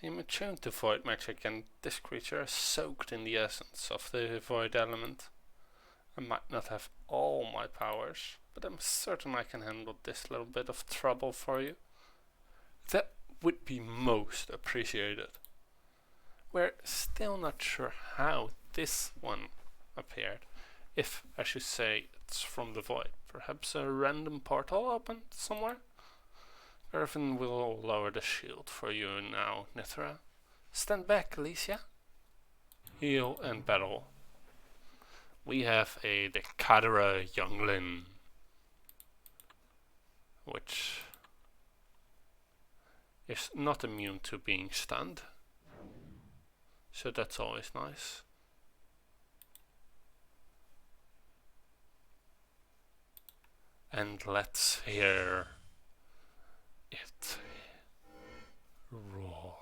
I am attuned to void magic, and this creature is soaked in the essence of the void element. I might not have all my powers, but I'm certain I can handle this little bit of trouble for you. That would be most appreciated. We're still not sure how this one appeared. If I should say it's from the void. Perhaps a random portal opened somewhere? Irvin will lower the shield for you now, Nithra. Stand back, Alicia. Heal and battle. We have a Decadera youngling, which is not immune to being stunned, so that's always nice. And let's hear it roar.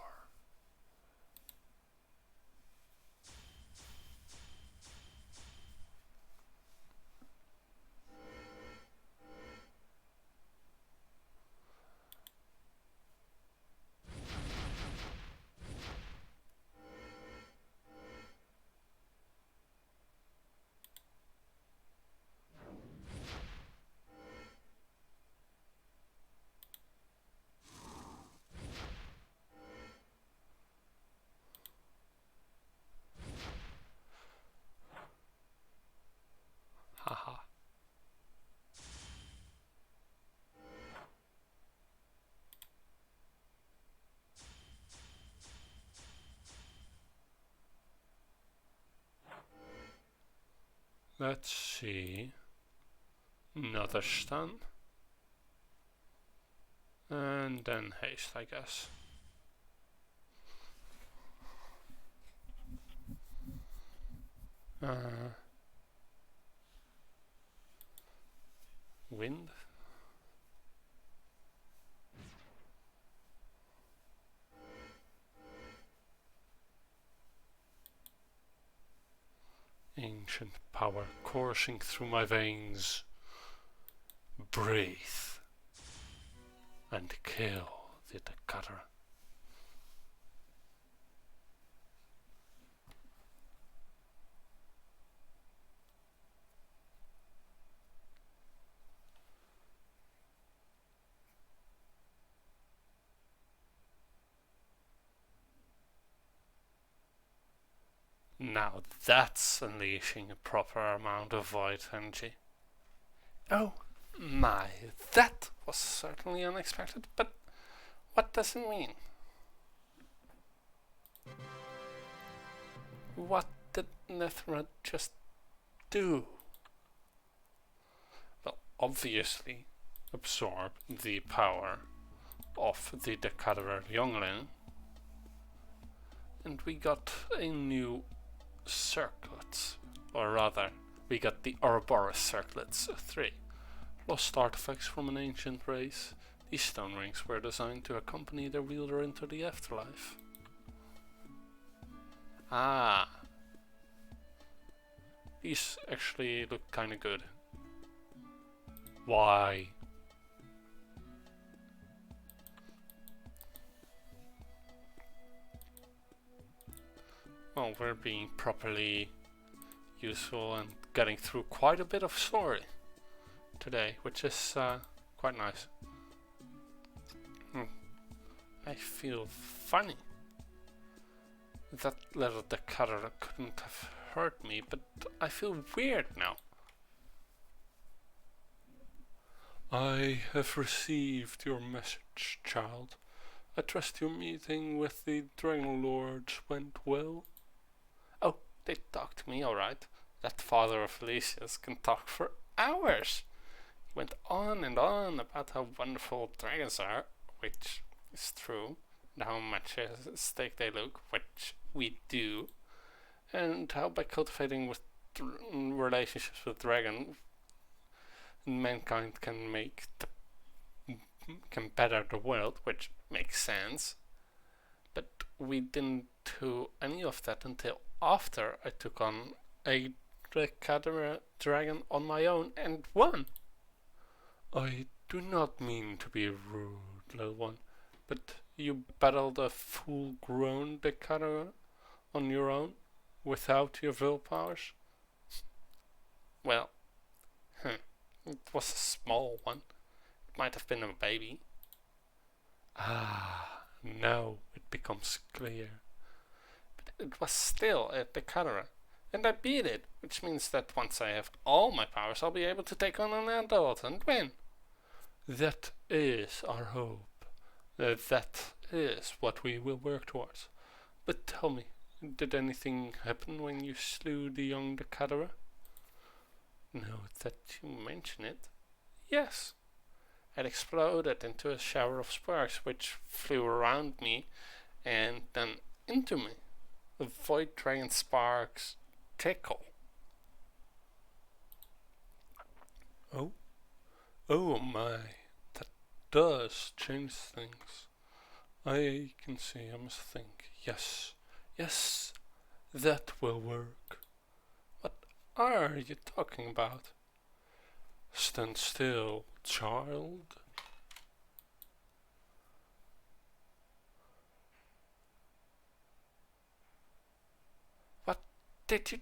Haha. Let's see. Another stun. And then haste, I guess. Wind. Ancient power coursing through my veins. Breathe and kill the Decadera. Now that's unleashing a proper amount of void energy. Oh my, that was certainly unexpected, but what does it mean? What did Nithra just do? Well, obviously absorb the power of the Decadera youngling, and we got a new circlet, or rather, we got the Ouroboros circlets 3. Lost artifacts from an ancient race. These stone rings were designed to accompany their wielder into the afterlife. Ah. These actually look kinda good. Why? Well, we're being properly useful and getting through quite a bit of story today, which is quite nice. I feel funny. That little decutter couldn't have hurt me, but I feel weird now. I have received your message, child. I trust your meeting with the Dragon Lords went well. Oh, they talked to me, alright. That father of Felicia's can talk for hours. He went on and on about how wonderful dragons are, which is true, and how much at stake they look, which we do, and how by cultivating with relationships with dragons, mankind can better the world, which makes sense. But we didn't do any of that until after I took on a dragon on my own and won. I do not mean to be rude, little one, but you battled a full-grown Decadera on your own, without your willpowers? Well, it was a small one. It might have been a baby. Ah, now it becomes clear. But it was still a Decadera, and I beat it, which means that once I have all my powers, I'll be able to take on an adult and win. That is our hope. That is what we will work towards. But tell me, did anything happen when you slew the young Decadera? Now that you mention it, yes. It exploded into a shower of sparks which flew around me and then into me. The void dragon sparks tickle. Oh my, that does change things. I can see, I must think. Yes, that will work. What are you talking about? Stand still, child. What did you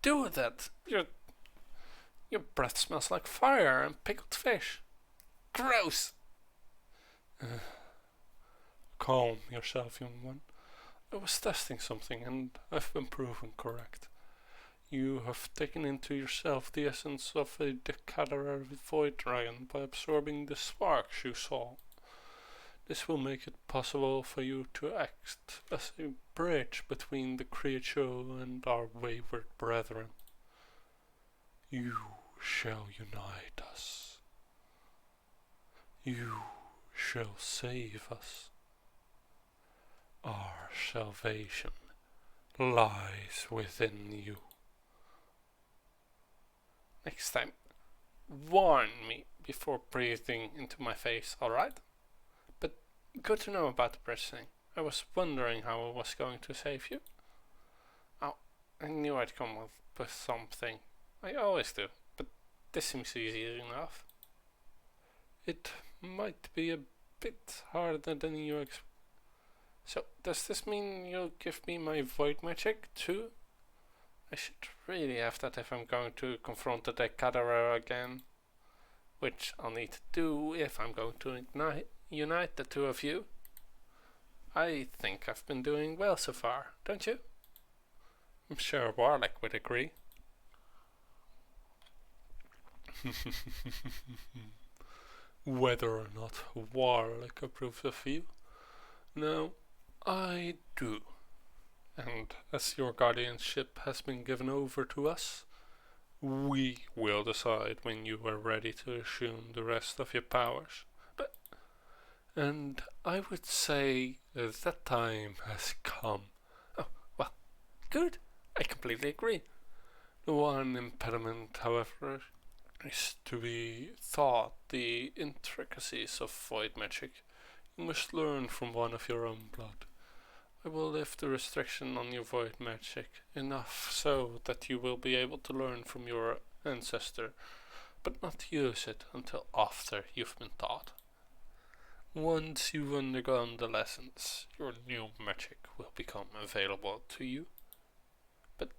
do with that? Your breath smells like fire and pickled fish. Gross! Calm yourself, young one. I was testing something and I've been proven correct. You have taken into yourself the essence of a Decadera void dragon by absorbing the sparks you saw. This will make it possible for you to act as a bridge between the creature and our wayward brethren. You shall unite us. You shall save us. Our salvation lies within you. Next time, warn me before breathing into my face, alright? But good to know about the bridge thing. I was wondering how I was going to save you. Oh, I knew I'd come up with something. I always do, but this seems easy enough. It might be a bit harder than you expect. So, does this mean you'll give me my void magic too? I should really have that if I'm going to confront the Decadera again. Which I'll need to do if I'm going to unite the two of you. I think I've been doing well so far, don't you? I'm sure Warlock would agree. Whether or not Warlock approves of you? No, I do. And as your guardianship has been given over to us, we will decide when you are ready to assume the rest of your powers. And I would say that time has come. Oh, well, good. I completely agree. The one impediment, however, is to be taught the intricacies of void magic. You must learn from one of your own blood. I will lift the restriction on your void magic, enough so that you will be able to learn from your ancestor, but not use it until after you've been taught. Once you've undergone the lessons, your new magic will become available to you. But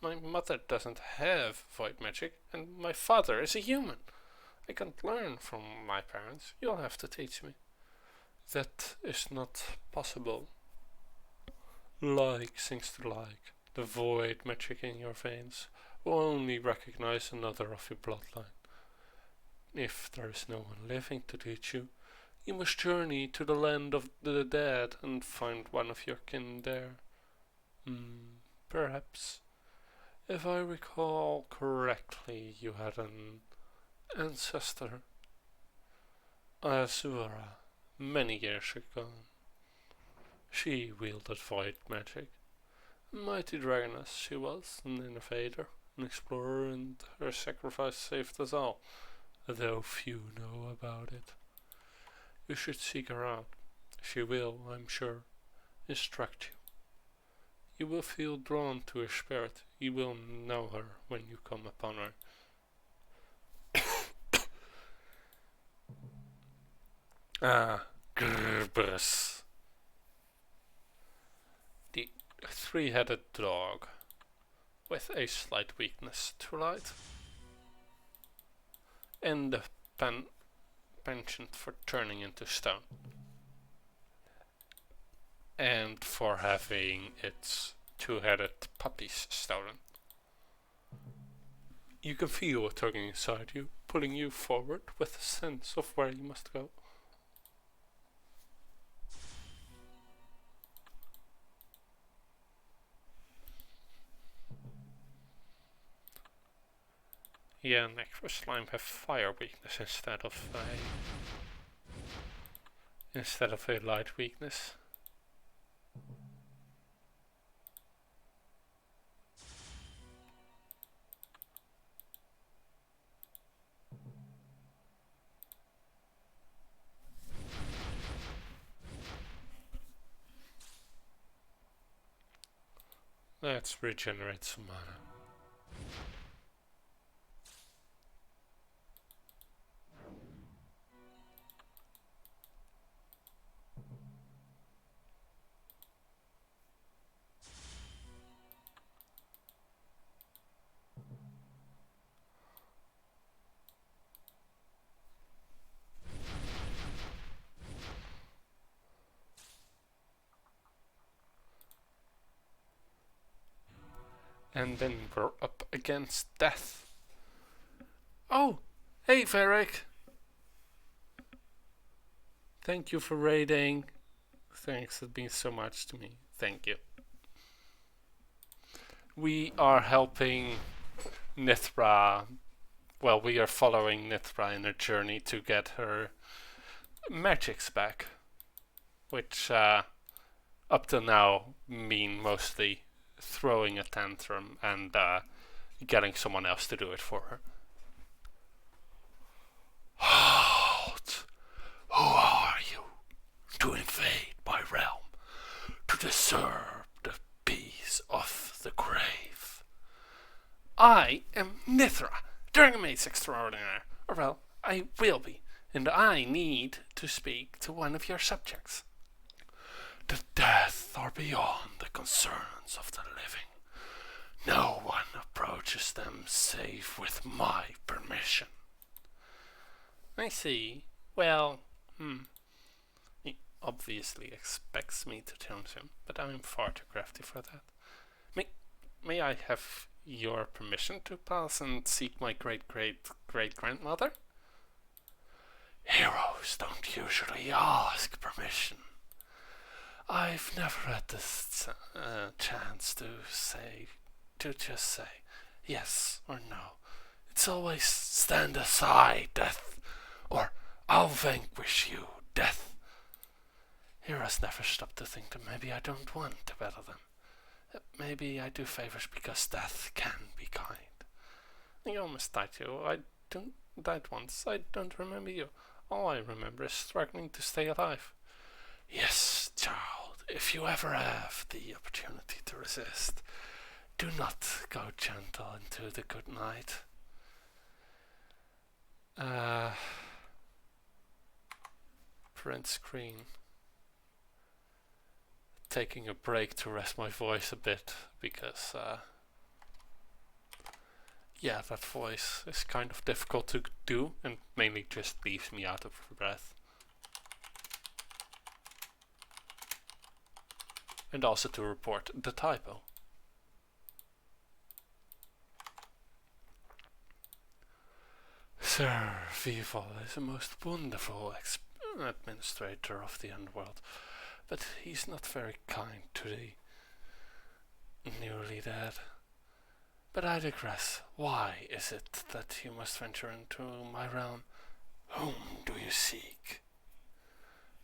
my mother doesn't have void magic, and my father is a human. I can't learn from my parents. You'll have to teach me. That is not possible. Like sinks to like, the void magic in your veins will only recognize another of your bloodline. If there is no one living to teach you, you must journey to the land of the dead and find one of your kin there. Perhaps. If I recall correctly, you had an ancestor, Azura, many years ago. She wielded void magic. A mighty dragoness she was, an innovator, an explorer, and her sacrifice saved us all, though few know about it. You should seek her out. She will, I'm sure, instruct you. You will feel drawn to her spirit. You will know her when you come upon her. Gerbus. The three-headed dog, with a slight weakness to light, and the penchant for turning into stone, and for having its two-headed puppies stolen. You can feel it tugging inside you, pulling you forward with a sense of where you must go. Yeah, necro slime have fire weakness instead of a light weakness. Let's regenerate some mana. And then we're up against death. Oh, hey Varric. Thank you for raiding. Thanks, it means so much to me. Thank you. We are helping Nithra. Well, we are following Nithra in her journey to get her magics back, which up to now mean mostly throwing a tantrum and getting someone else to do it for her. Halt! Who are you to invade my realm, to disturb the peace of the grave? I am Nithra, Dragon Mace Extraordinaire, or well, I will be, and I need to speak to one of your subjects. The dead are beyond the concerns of the living. No one approaches them save with my permission. I see. Well, he obviously expects me to taunt him, but I'm far too crafty for that. May I have your permission to pass and seek my great-great-great-grandmother? Heroes don't usually ask permission. I've never had this chance to just say yes or no. It's always stand aside, death, or I'll vanquish you, death. Heroes never stop to think that maybe I don't want to battle them. Maybe I do favors because death can be kind. You almost died too. I died once. I don't remember you. All I remember is struggling to stay alive. Yes, child, if you ever have the opportunity to resist, do not go gentle into the good night. Print screen. Taking a break to rest my voice a bit, because yeah, that voice is kind of difficult to do and mainly just leaves me out of breath. And also to report the typo. Sir Vival is a most wonderful administrator of the underworld, but he's not very kind to the newly dead. But I digress. Why is it that you must venture into my realm? Whom do you seek?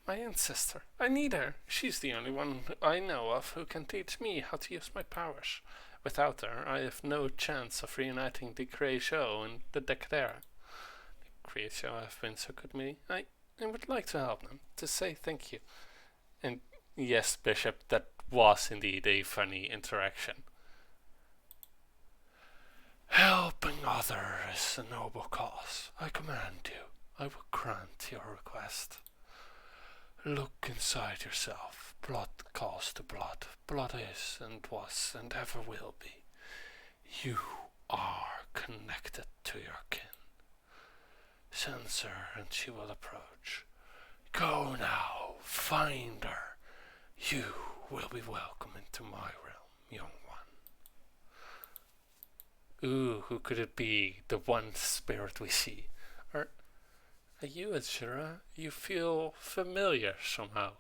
My ancestor. I need her. She's the only one I know of who can teach me how to use my powers. Without her, I have no chance of reuniting the Creatio and the Decadera. The Creatio have been so good to me. I would like to help them, to say thank you. And yes, Bishop, that was indeed a funny interaction. Helping others is a noble cause. I command you. I will grant your request. Look inside yourself. Blood calls to blood. Blood is and was and ever will be. You are connected to your kin. Sense her and she will approach. Go now, find her. You will be welcome into my realm, young one. Ooh, who could it be? The one spirit we see. Are you Azura? You feel familiar somehow.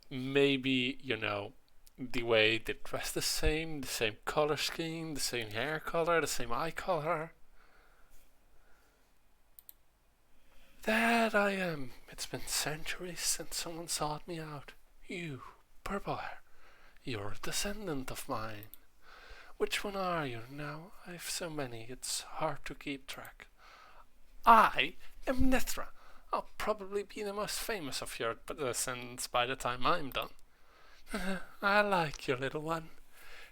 Maybe, you know, the way they dress the same color scheme, the same hair color, the same eye color. That I am. It's been centuries since someone sought me out. You, purple hair. You're a descendant of mine. Which one are you now? I've so many, it's hard to keep track. I am Nithra. I'll probably be the most famous of your descendants by the time I'm done. I like you, little one.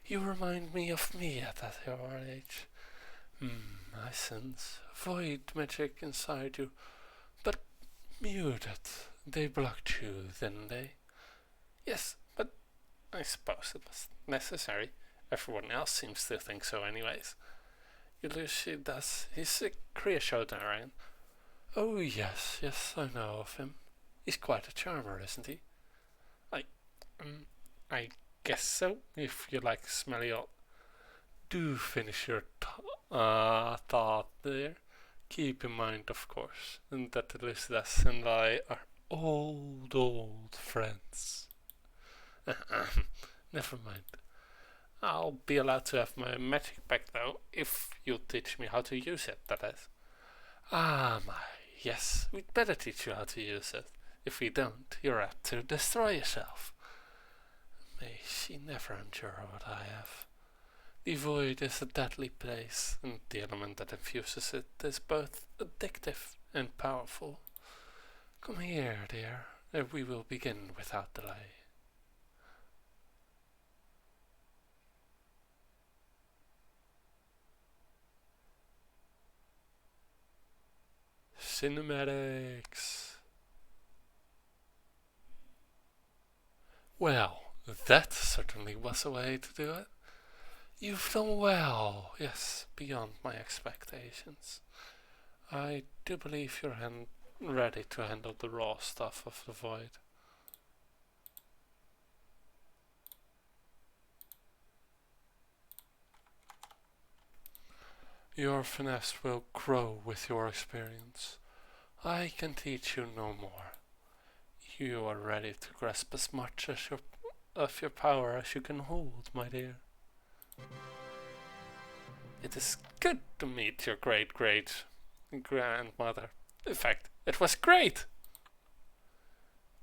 You remind me of me at your age. I sense void magic inside you, but muted. They blocked you, didn't they? Yes, but I suppose it was necessary. Everyone else seems to think so anyways. Ulysses does. He's a Creatio. Oh yes, I know of him. He's quite a charmer, isn't he? I guess so, if you like smelly old. Do finish your thought there. Keep in mind, of course, that Elizabeth and I are old friends. Never mind. I'll be allowed to have my magic back though, if you'll teach me how to use it, that is. Ah, my, yes, we'd better teach you how to use it. If we don't, you're apt to destroy yourself. May she never endure what I have. The void is a deadly place, and the element that infuses it is both addictive and powerful. Come here, dear, and we will begin without delay. Cinematics. Well, that certainly was a way to do it. You've done well, yes, beyond my expectations. I do believe you're ready to handle the raw stuff of the void. Your finesse will grow with your experience. I can teach you no more. You are ready to grasp as much as of your power as you can hold, my dear. It is good to meet your great-grandmother. In fact, it was great!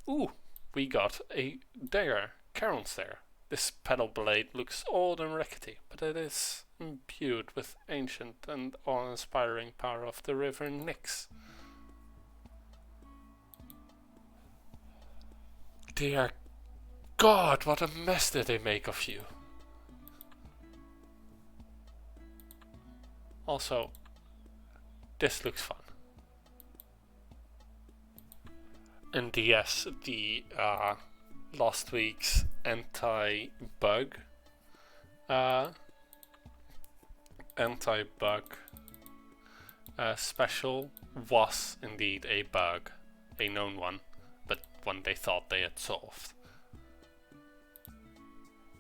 Ooh, we got a dagger, Charon's dagger. This pedal blade looks old and rickety, but it is imbued with ancient and awe-inspiring power of the river Nyx. Dear God, what a mess did they make of you. Also, this looks fun. And yes, the last week's anti-bug special was indeed a bug, a known one, but one they thought they had solved.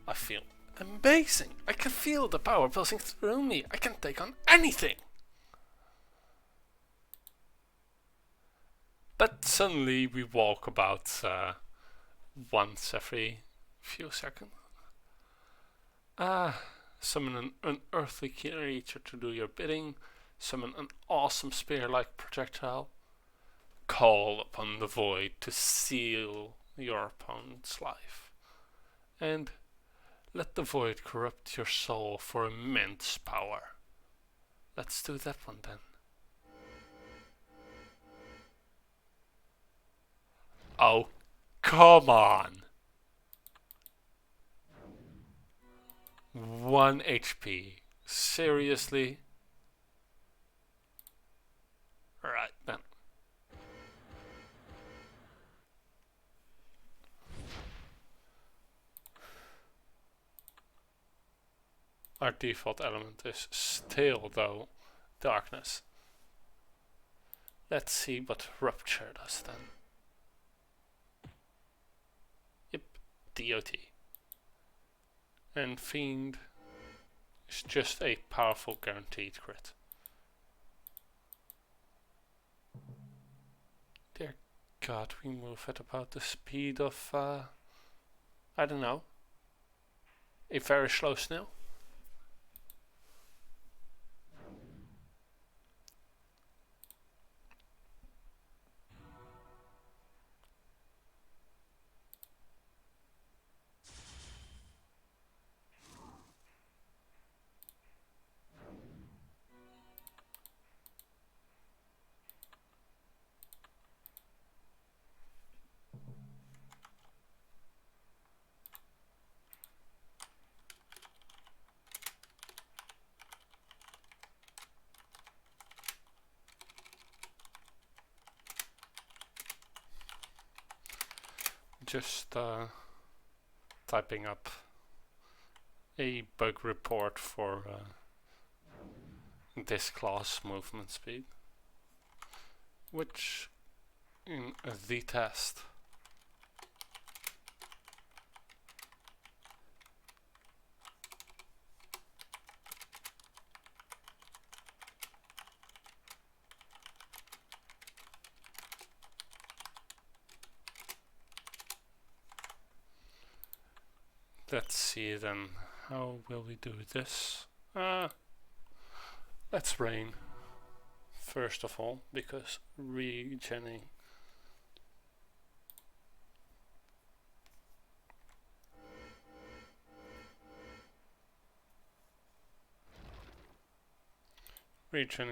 I feel amazing. I can feel the power pulsing through me. I can take on anything. But suddenly we walk about once every few seconds. Summon an unearthly creature to do your bidding. Summon an awesome spear-like projectile. Call upon the void to seal your opponent's life. And let the void corrupt your soul for immense power. Let's do that one then. Oh, come on! 1 HP. Seriously? Right then. Our default element is still, though, darkness. Let's see what Rupture does then. Yep, DOT. And Fiend is just a powerful guaranteed crit. Dear God, we move at about the speed of, I don't know, a very slow snail. Just typing up a bug report for this class movement speed, which in the test let's see then, how will we do this? Let's rain first of all, because regening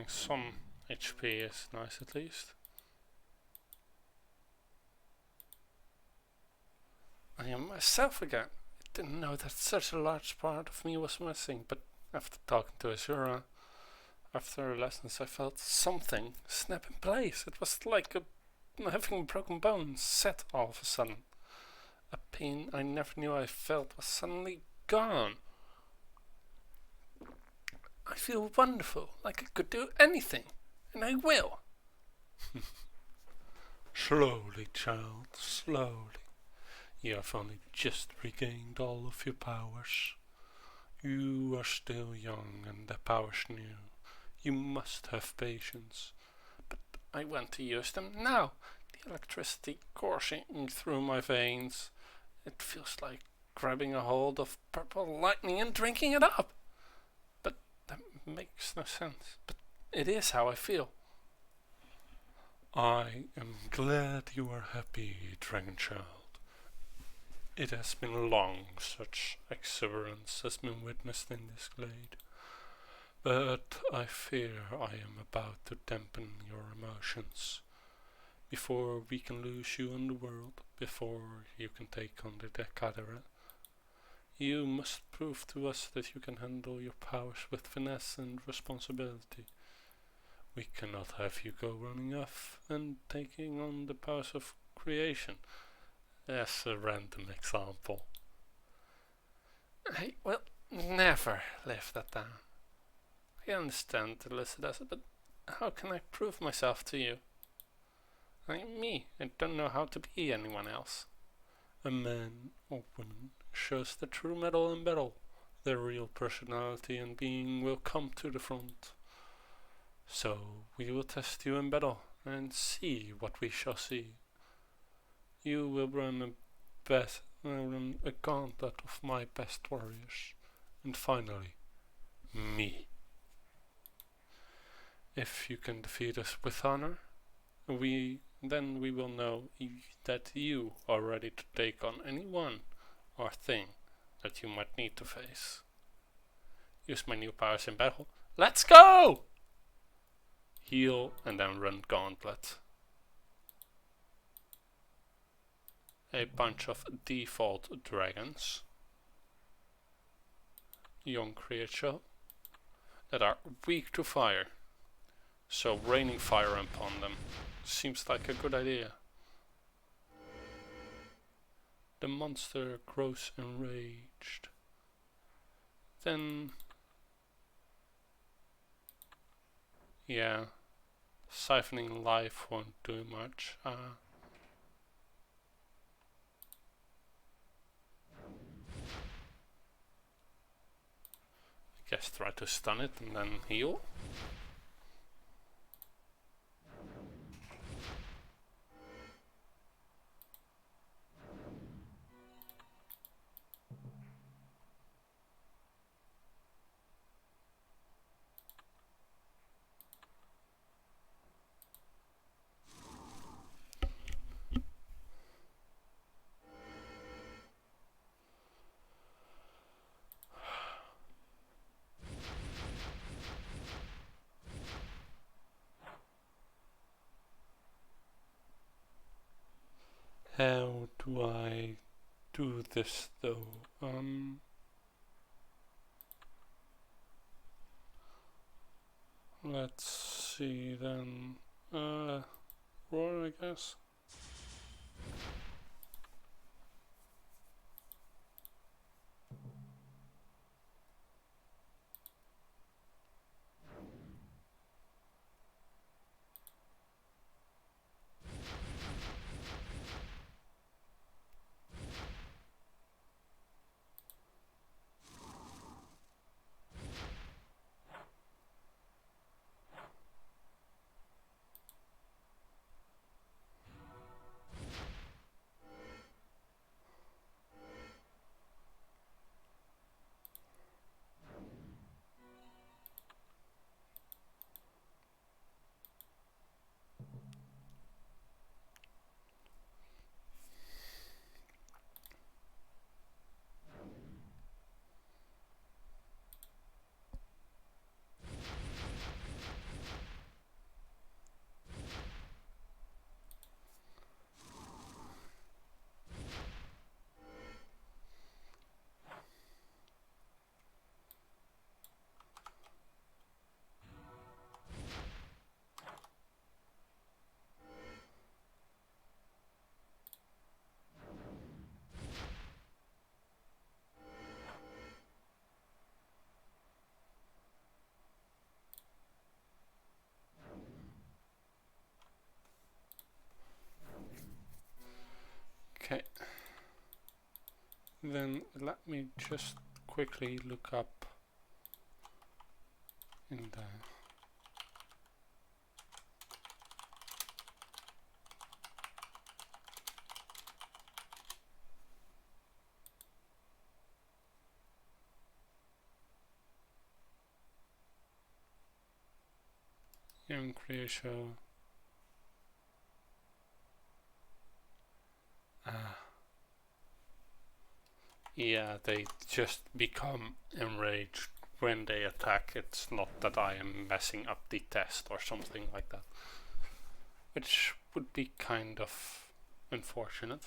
some HP is nice at least. I am myself again. I didn't know that such a large part of me was missing, but after talking to Azura, after lessons, I felt something snap in place. It was like having a broken bone set all of a sudden. A pain I never knew I felt was suddenly gone. I feel wonderful, like I could do anything, and I will. Slowly, child, slowly. You have only just regained all of your powers. You are still young and the powers new. You must have patience. But I want to use them now. The electricity coursing through my veins. It feels like grabbing a hold of purple lightning and drinking it up. But that makes no sense. But it is how I feel. I am glad you are happy, Dragon Child. It has been long such exuberance has been witnessed in this glade. But I fear I am about to dampen your emotions. before we can lose you in the world, before you can take on the Decadera. You must prove to us that you can handle your powers with finesse and responsibility. We cannot have you go running off and taking on the powers of creation, as a random example. I will never live that down. I understand, Elizabeth, but how can I prove myself to you? I don't know how to be anyone else. A man or woman shows the true mettle in battle. Their real personality and being will come to the front. So we will test you in battle and see what we shall see. You will run a gauntlet of my best warriors, and finally, me. If you can defeat us with honor, then we will know that you are ready to take on anyone or thing that you might need to face. Use my new powers in battle. Let's go! Heal and then run gauntlet. A bunch of default dragons, young creature, that are weak to fire, so raining fire upon them seems like a good idea. The monster grows enraged. Then, yeah, siphoning life won't do much. I guess try to stun it and then heal. How do I do this though? Let's see then. Roar, I guess. Okay, then let me just quickly look up in the young creation. Yeah, they just become enraged when they attack. It's not that I am messing up the test or something like that. Which would be kind of unfortunate.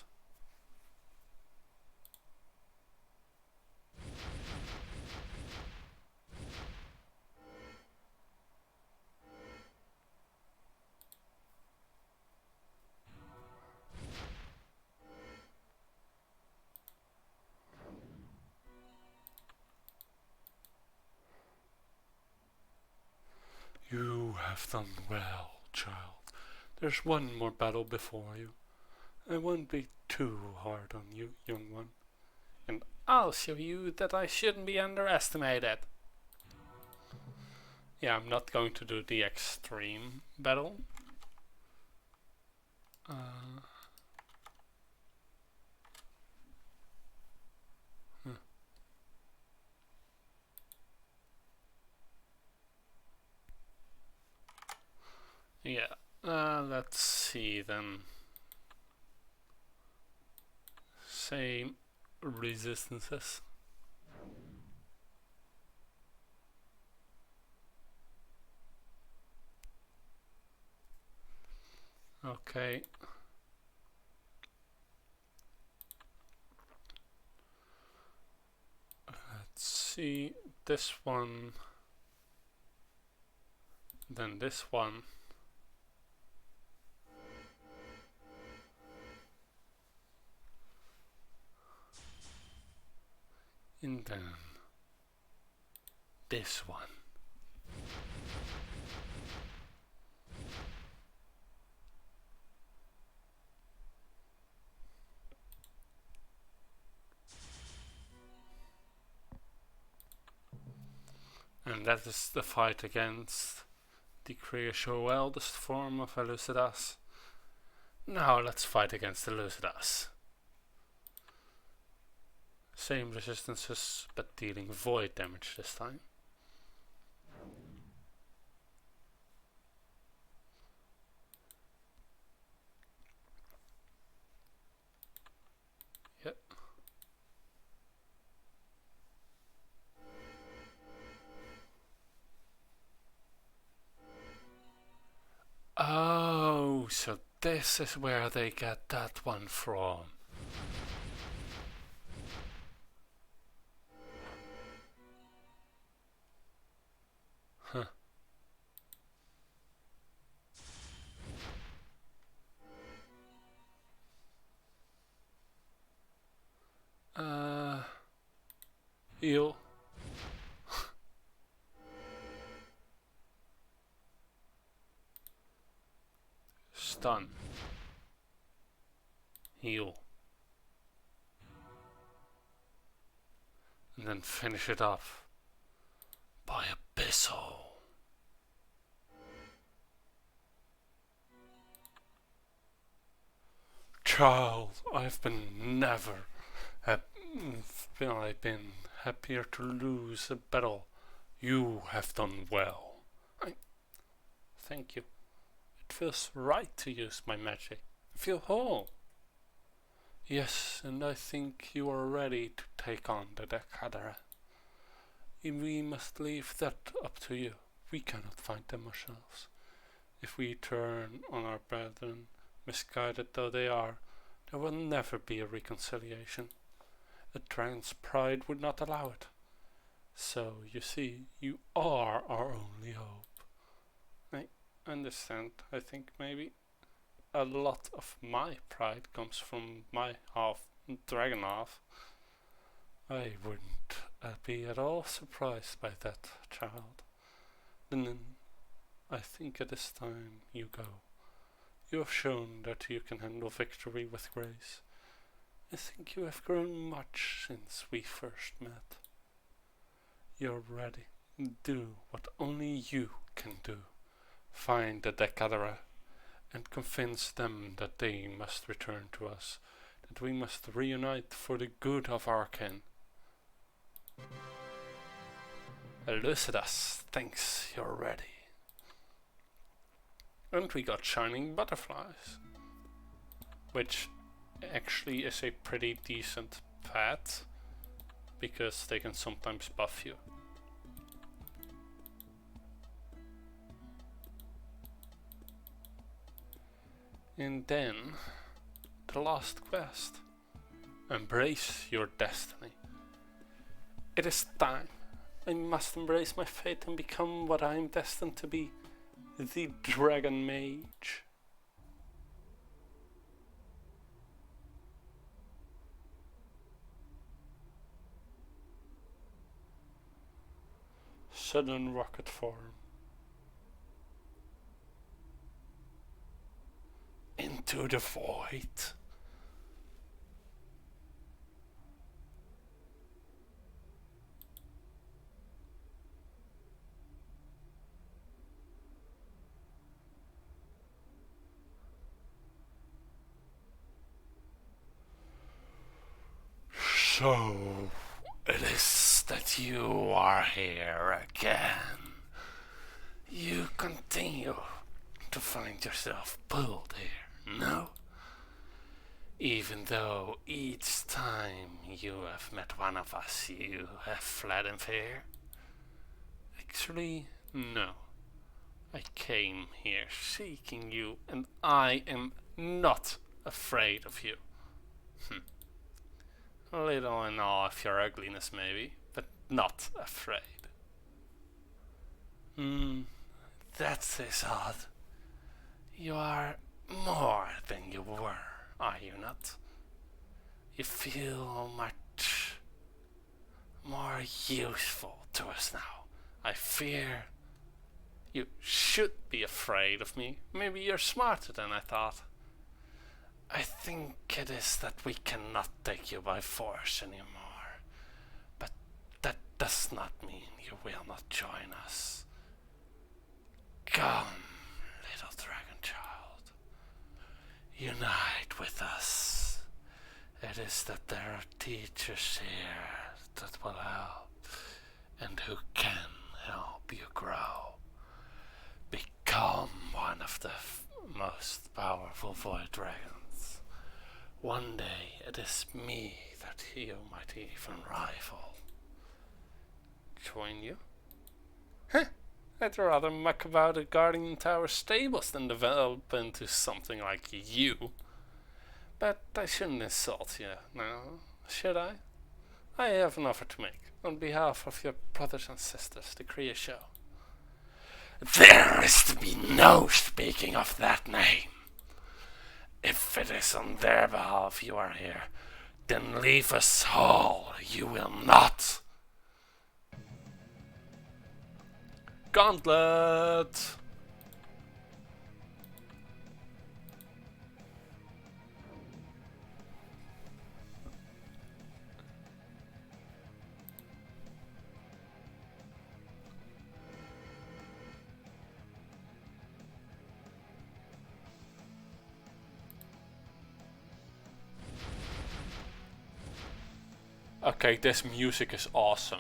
You have done well, child. There's one more battle before you. I won't be too hard on you, young one. And I'll show you that I shouldn't be underestimated. Yeah, I'm not going to do the extreme battle. Yeah, let's see then. Same resistances. Okay. Let's see this one. Then this one. And then this one. And that is the fight against the Creation eldest form of Elucidas. Now let's fight against Elucidas. Same resistances, but dealing void damage this time. Yep. Oh, so this is where they get that one from. Huh. Heal. Stun. Heal. And then finish it off by Abyssal. Child, I've been happier to lose a battle. You have done well. Thank you. It feels right to use my magic. I feel whole. Yes, and I think you are ready to take on the Decadera. We must leave that up to you. We cannot find them ourselves. If we turn on our brethren, misguided though they are, there will never be a reconciliation. A dragon's pride would not allow it. So, you see, you are our only hope. I understand. I think maybe a lot of my pride comes from my dragon half. I wouldn't be at all surprised by that, child. Then I think it is time you go. You have shown that you can handle victory with grace. I think you have grown much since we first met. You're ready. Do what only you can do. Find the Decadera and convince them that they must return to us, that we must reunite for the good of our kin. Elucidas thinks you're ready. And we got shining butterflies, which actually is a pretty decent pet, because they can sometimes buff you. And then, the last quest. Embrace your destiny. It is time. I must embrace my fate and become what I am destined to be. The Dragon Mage. Sudden rocket form. Into the void. So it is that you are here again. You continue to find yourself pulled here, no? Even though each time you have met one of us, you have fled in fear? Actually, no. I came here seeking you, and I am not afraid of you. A little in awe of your ugliness, maybe, but not afraid. That is odd. You are more than you were, are you not? You feel much more useful to us now. I fear you should be afraid of me. Maybe you're smarter than I thought. I think it is that we cannot take you by force anymore. But that does not mean you will not join us. Come, little dragon child. Unite with us. It is that there are teachers here that will help and who can help you grow. Become one of the most powerful void dragons. One day it is me that you might even rival. Join you? I'd rather muck about a Guardian Tower stables than develop into something like you. But I shouldn't insult you, now, should I? I have an offer to make, on behalf of your brothers and sisters, the Kriya Show. There is to be no speaking of that name. If it is on their behalf you are here, then leave us all. You will not. Gauntlet! Okay, this music is awesome.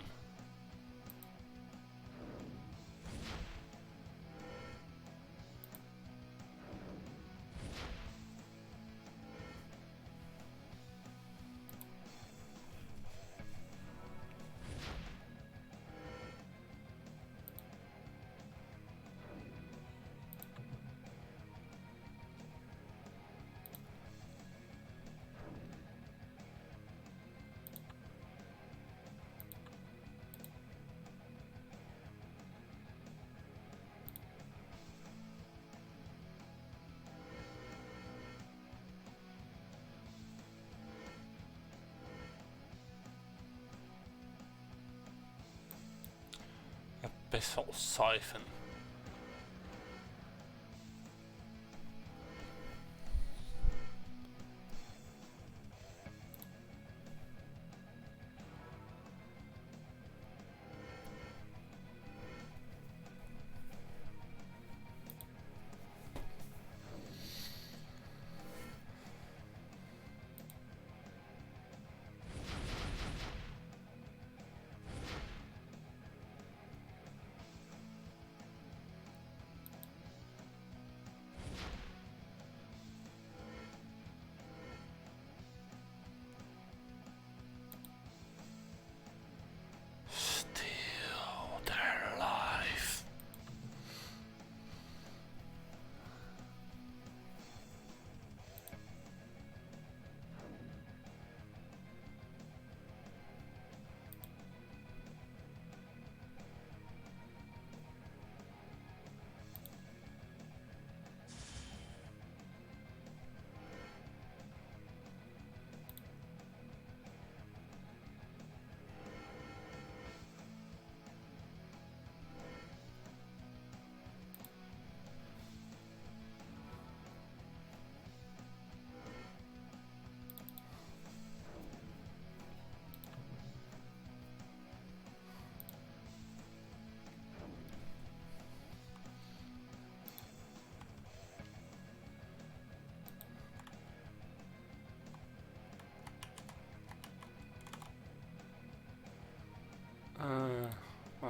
Abyssal Siphon.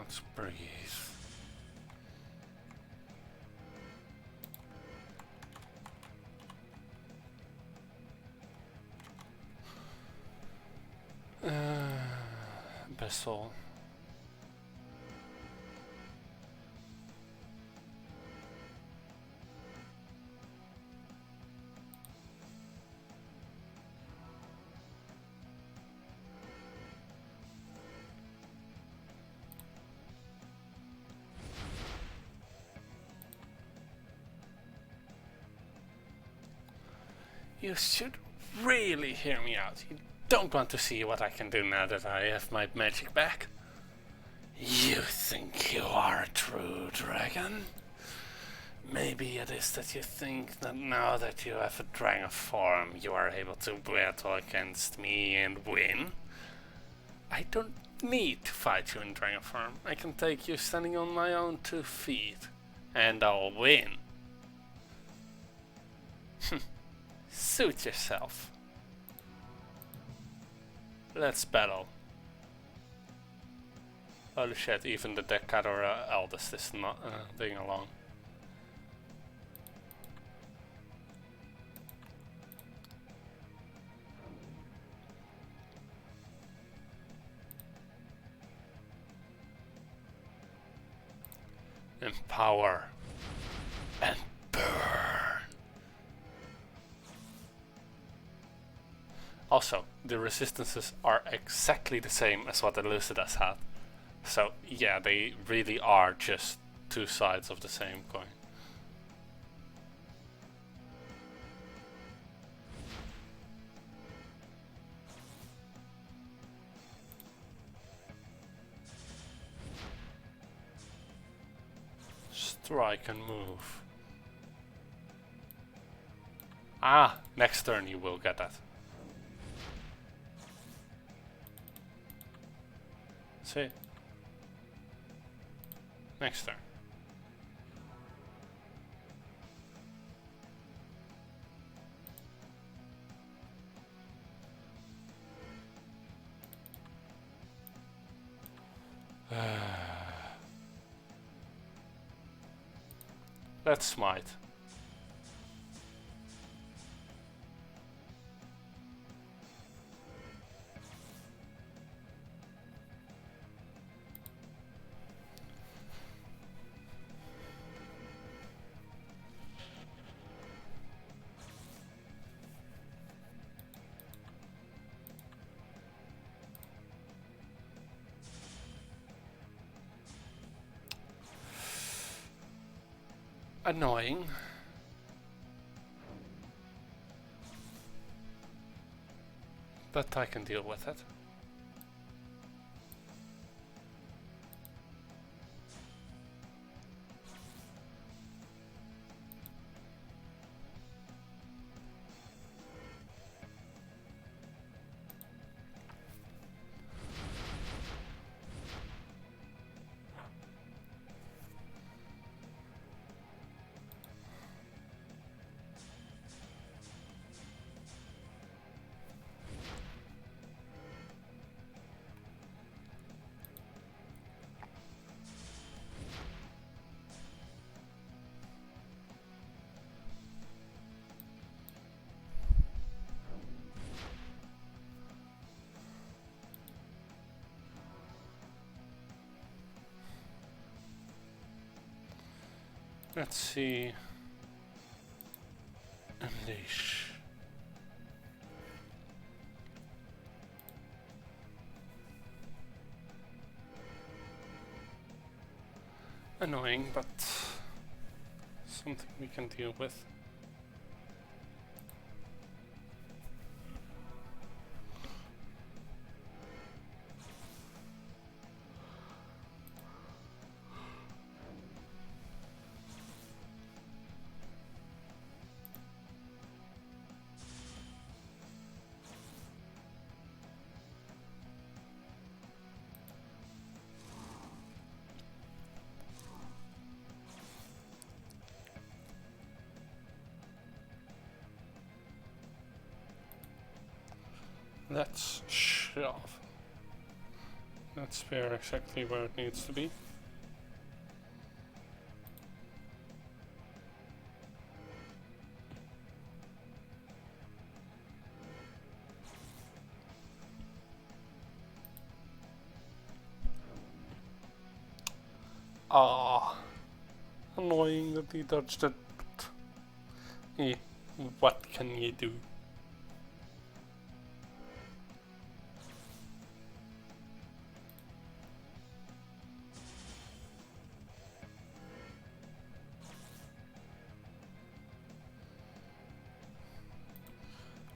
Let's breathe. Vessel. You should really hear me out. You don't want to see what I can do now that I have my magic back. You think you are a true dragon? Maybe it is that you think that now that you have a dragon form, you are able to battle against me and win. I don't need to fight you in dragon form. I can take you standing on my own 2 feet, and I'll win. Suit yourself. Let's battle. Holy shit, even the Decador eldest is not doing along. Empower and burn. Also, the resistances are exactly the same as what the Lucidas had. So yeah, they really are just 2 sides of the same coin. Strike and move. Ah, next turn you will get that. See? Next turn. Let's smite. Annoying. But I can deal with it. Let's see. Unleash. Annoying, but something we can deal with. Let's shove. that spear exactly where it needs to be. Ah, annoying that he dodged it. What can you do?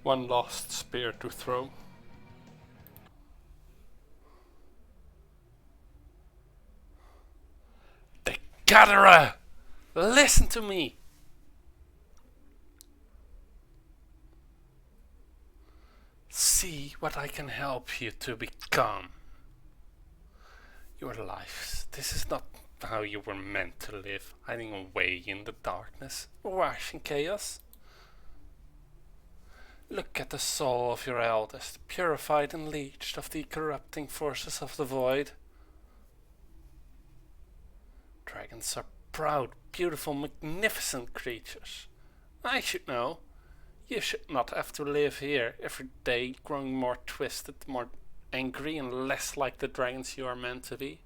One lost spear to throw. The gatherer! Listen to me! See what I can help you to become. Your lives. This is not how you were meant to live, hiding away in the darkness, washing chaos. Look at the soul of your eldest, purified and leached of the corrupting forces of the void. Dragons are proud, beautiful, magnificent creatures. I should know. You should not have to live here every day, growing more twisted, more angry, and less like the dragons you are meant to be.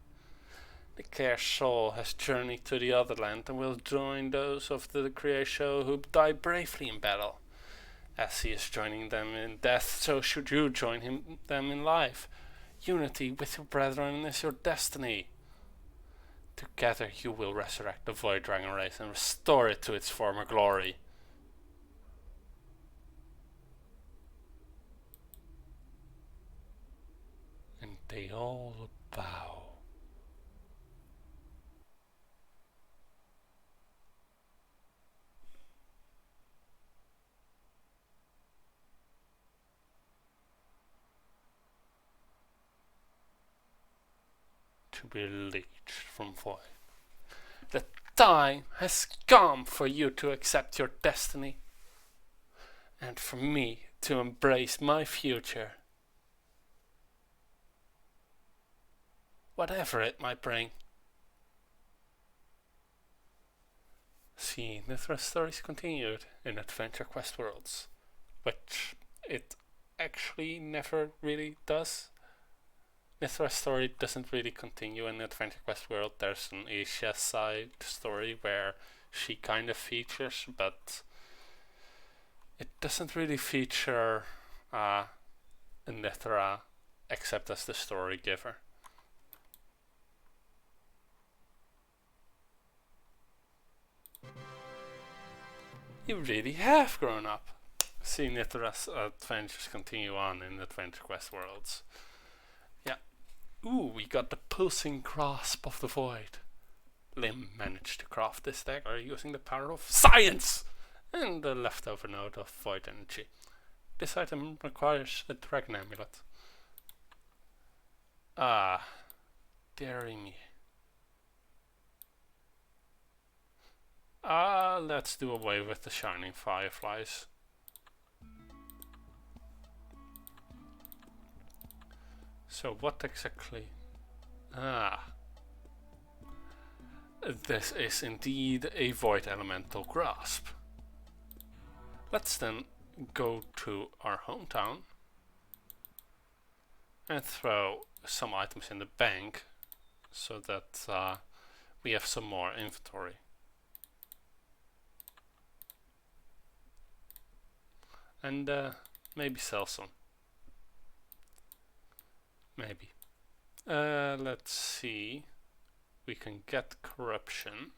The Care soul has journeyed to the other land and will join those of the Creation who die bravely in battle. As he is joining them in death, so should you join them in life. Unity with your brethren is your destiny. Together you will resurrect the Void Dragon race and restore it to its former glory. And they all bow. To be leached from void. The time has come for you to accept your destiny, and for me to embrace my future, whatever it might bring. See Nithra's stories continued in Adventure Quest Worlds, which it actually never really does. Nithra's story doesn't really continue in Adventure Quest World. There's an Asia side story where she kind of features, but it doesn't really feature Nithra except as the story giver. You really have grown up. See Nithra's adventures continue on in Adventure Quest Worlds. Yeah. Ooh, we got the pulsing grasp of the void. Lim managed to craft this dagger using the power of science and the leftover node of void energy. This item requires a dragon amulet. Ah, dearie me. Let's do away with the shining fireflies. So what exactly? This is indeed a void elemental grasp. Let's then go to our hometown and throw some items in the bank so that we have some more inventory. And maybe sell some. Maybe. Let's see. We can get corruption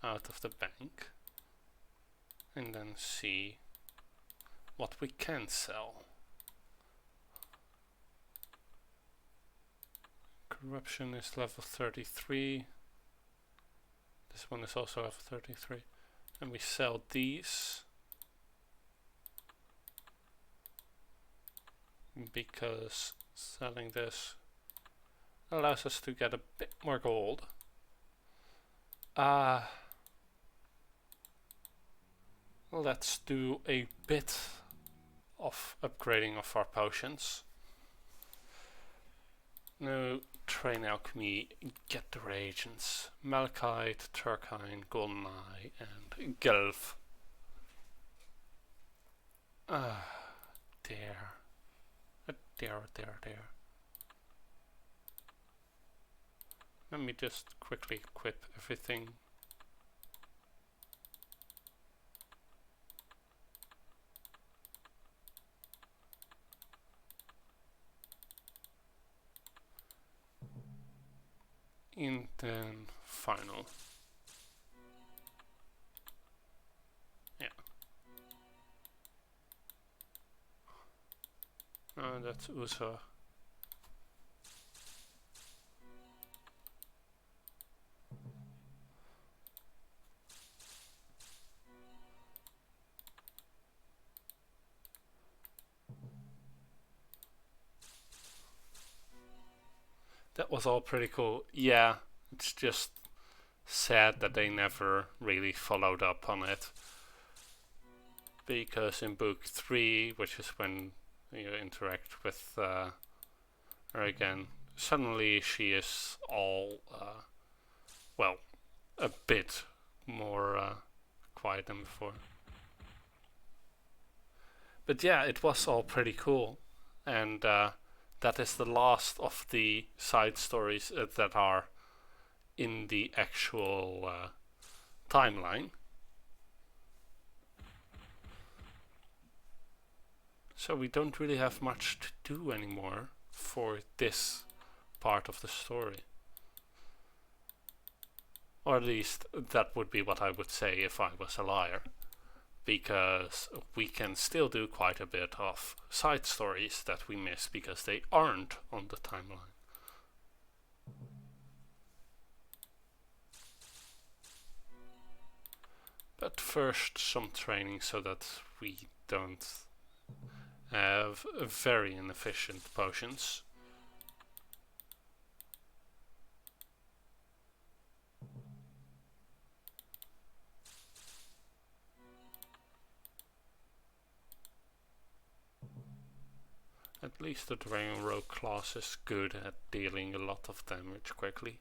out of the bank and then see what we can sell. Corruption is level 33. This one is also level 33. And we sell these because selling this allows us to get a bit more gold. Let's do a bit of upgrading of our potions. No, train alchemy, get the reagents. Malachite, Turkine, Goldeneye, and Gelf. Ah, there. There. Let me just quickly equip everything. And then final. Yeah. That's USA. That was all pretty cool. Yeah, it's just sad that they never really followed up on it. Because in book 3, which is when you interact with her again, suddenly she is all, well, a bit more quiet than before. But yeah, it was all pretty cool. And that is the last of the side stories that are in the actual timeline. So we don't really have much to do anymore for this part of the story. Or at least that would be what I would say if I was a liar. Because we can still do quite a bit of side stories that we miss because they aren't on the timeline. But first some training so that we don't have very inefficient potions. At least the Dragon Rogue class is good at dealing a lot of damage quickly.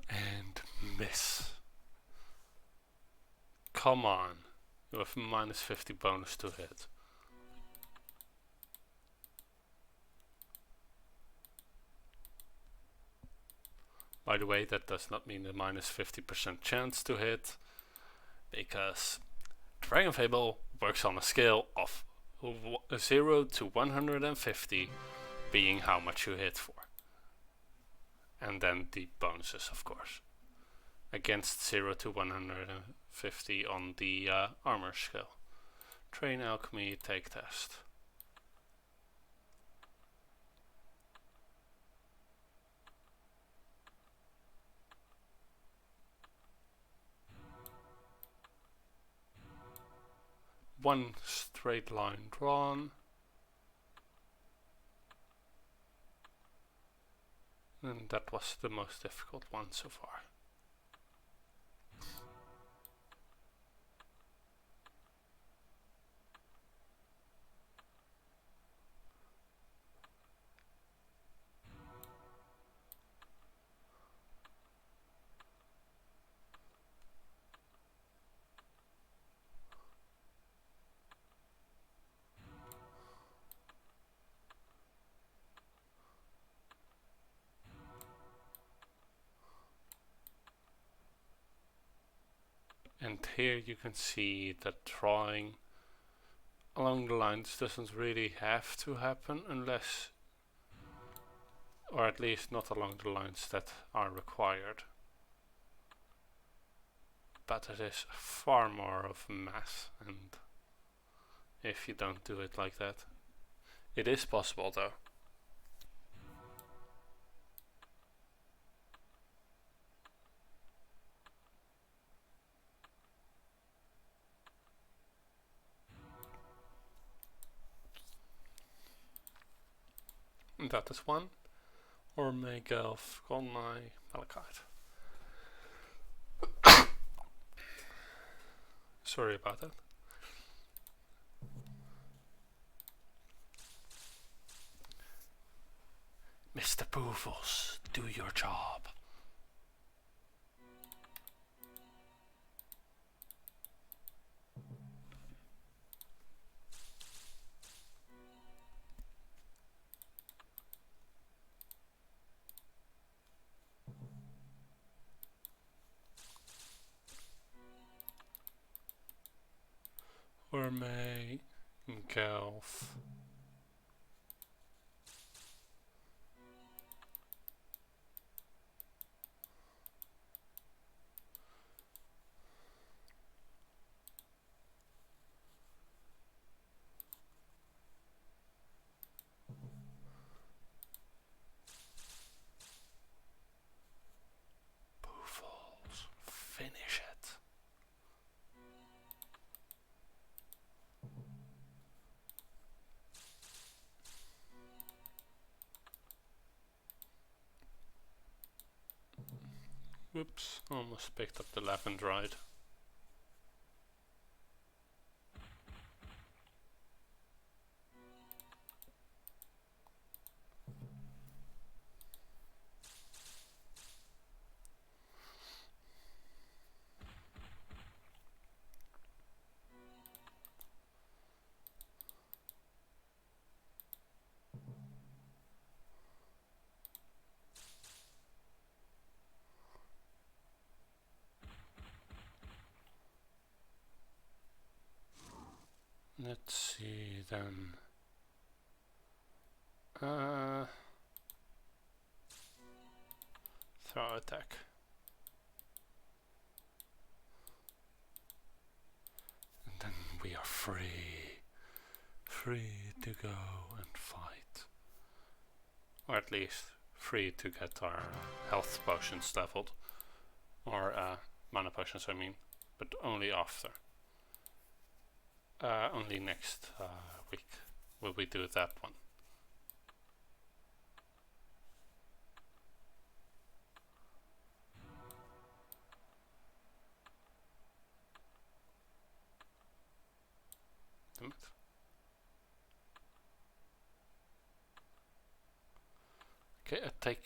And miss. Come on. You have minus 50 bonus to hit. By the way, that does not mean a minus 50% chance to hit, because Dragonfable works on a scale of 0 to 150 being how much you hit for. And then the bonuses, of course. Against 0 to 150 on the armor scale. Train alchemy, take test. One straight line drawn. And that was the most difficult one so far. And here you can see that drawing along the lines doesn't really have to happen unless, or at least not along the lines that are required. But it is far more of a mess, and if you don't do it like that. It is possible though. That is one. Or make elf on my malachite. Sorry about that. Mr. Poofles, do your job. Or make elf. Poofles, finish it. Whoops, almost picked up the Lavendride. Let's see then. Throw attack. And then we are free. Free to go and fight. Or at least free to get our health potions leveled. Or mana potions, I mean. But only after. Only next week will we do that one. Damn it. Okay, I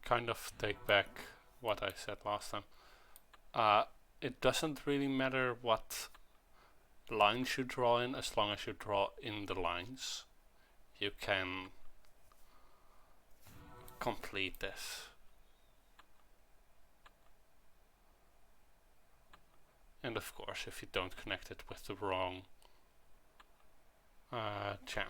kind of take back what I said last time. It doesn't really matter what lines you draw in, as long as you draw in the lines. You can complete this. And of course, if you don't connect it with the wrong gem.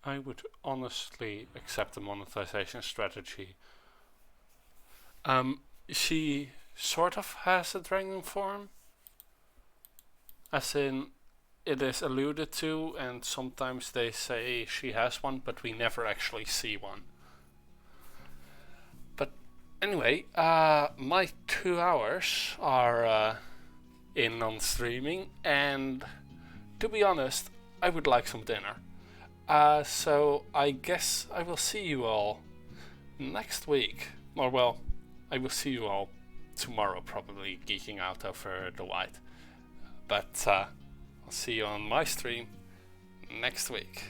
I would honestly accept the monetization strategy. She sort of has a dragon form, as in it is alluded to, and sometimes they say she has one, but we never actually see one. But anyway, my 2 hours are in on streaming, and to be honest, I would like some dinner. So I guess I will see you all next week. Or well, I will see you all tomorrow, probably geeking out over the white. But I'll see you on my stream next week.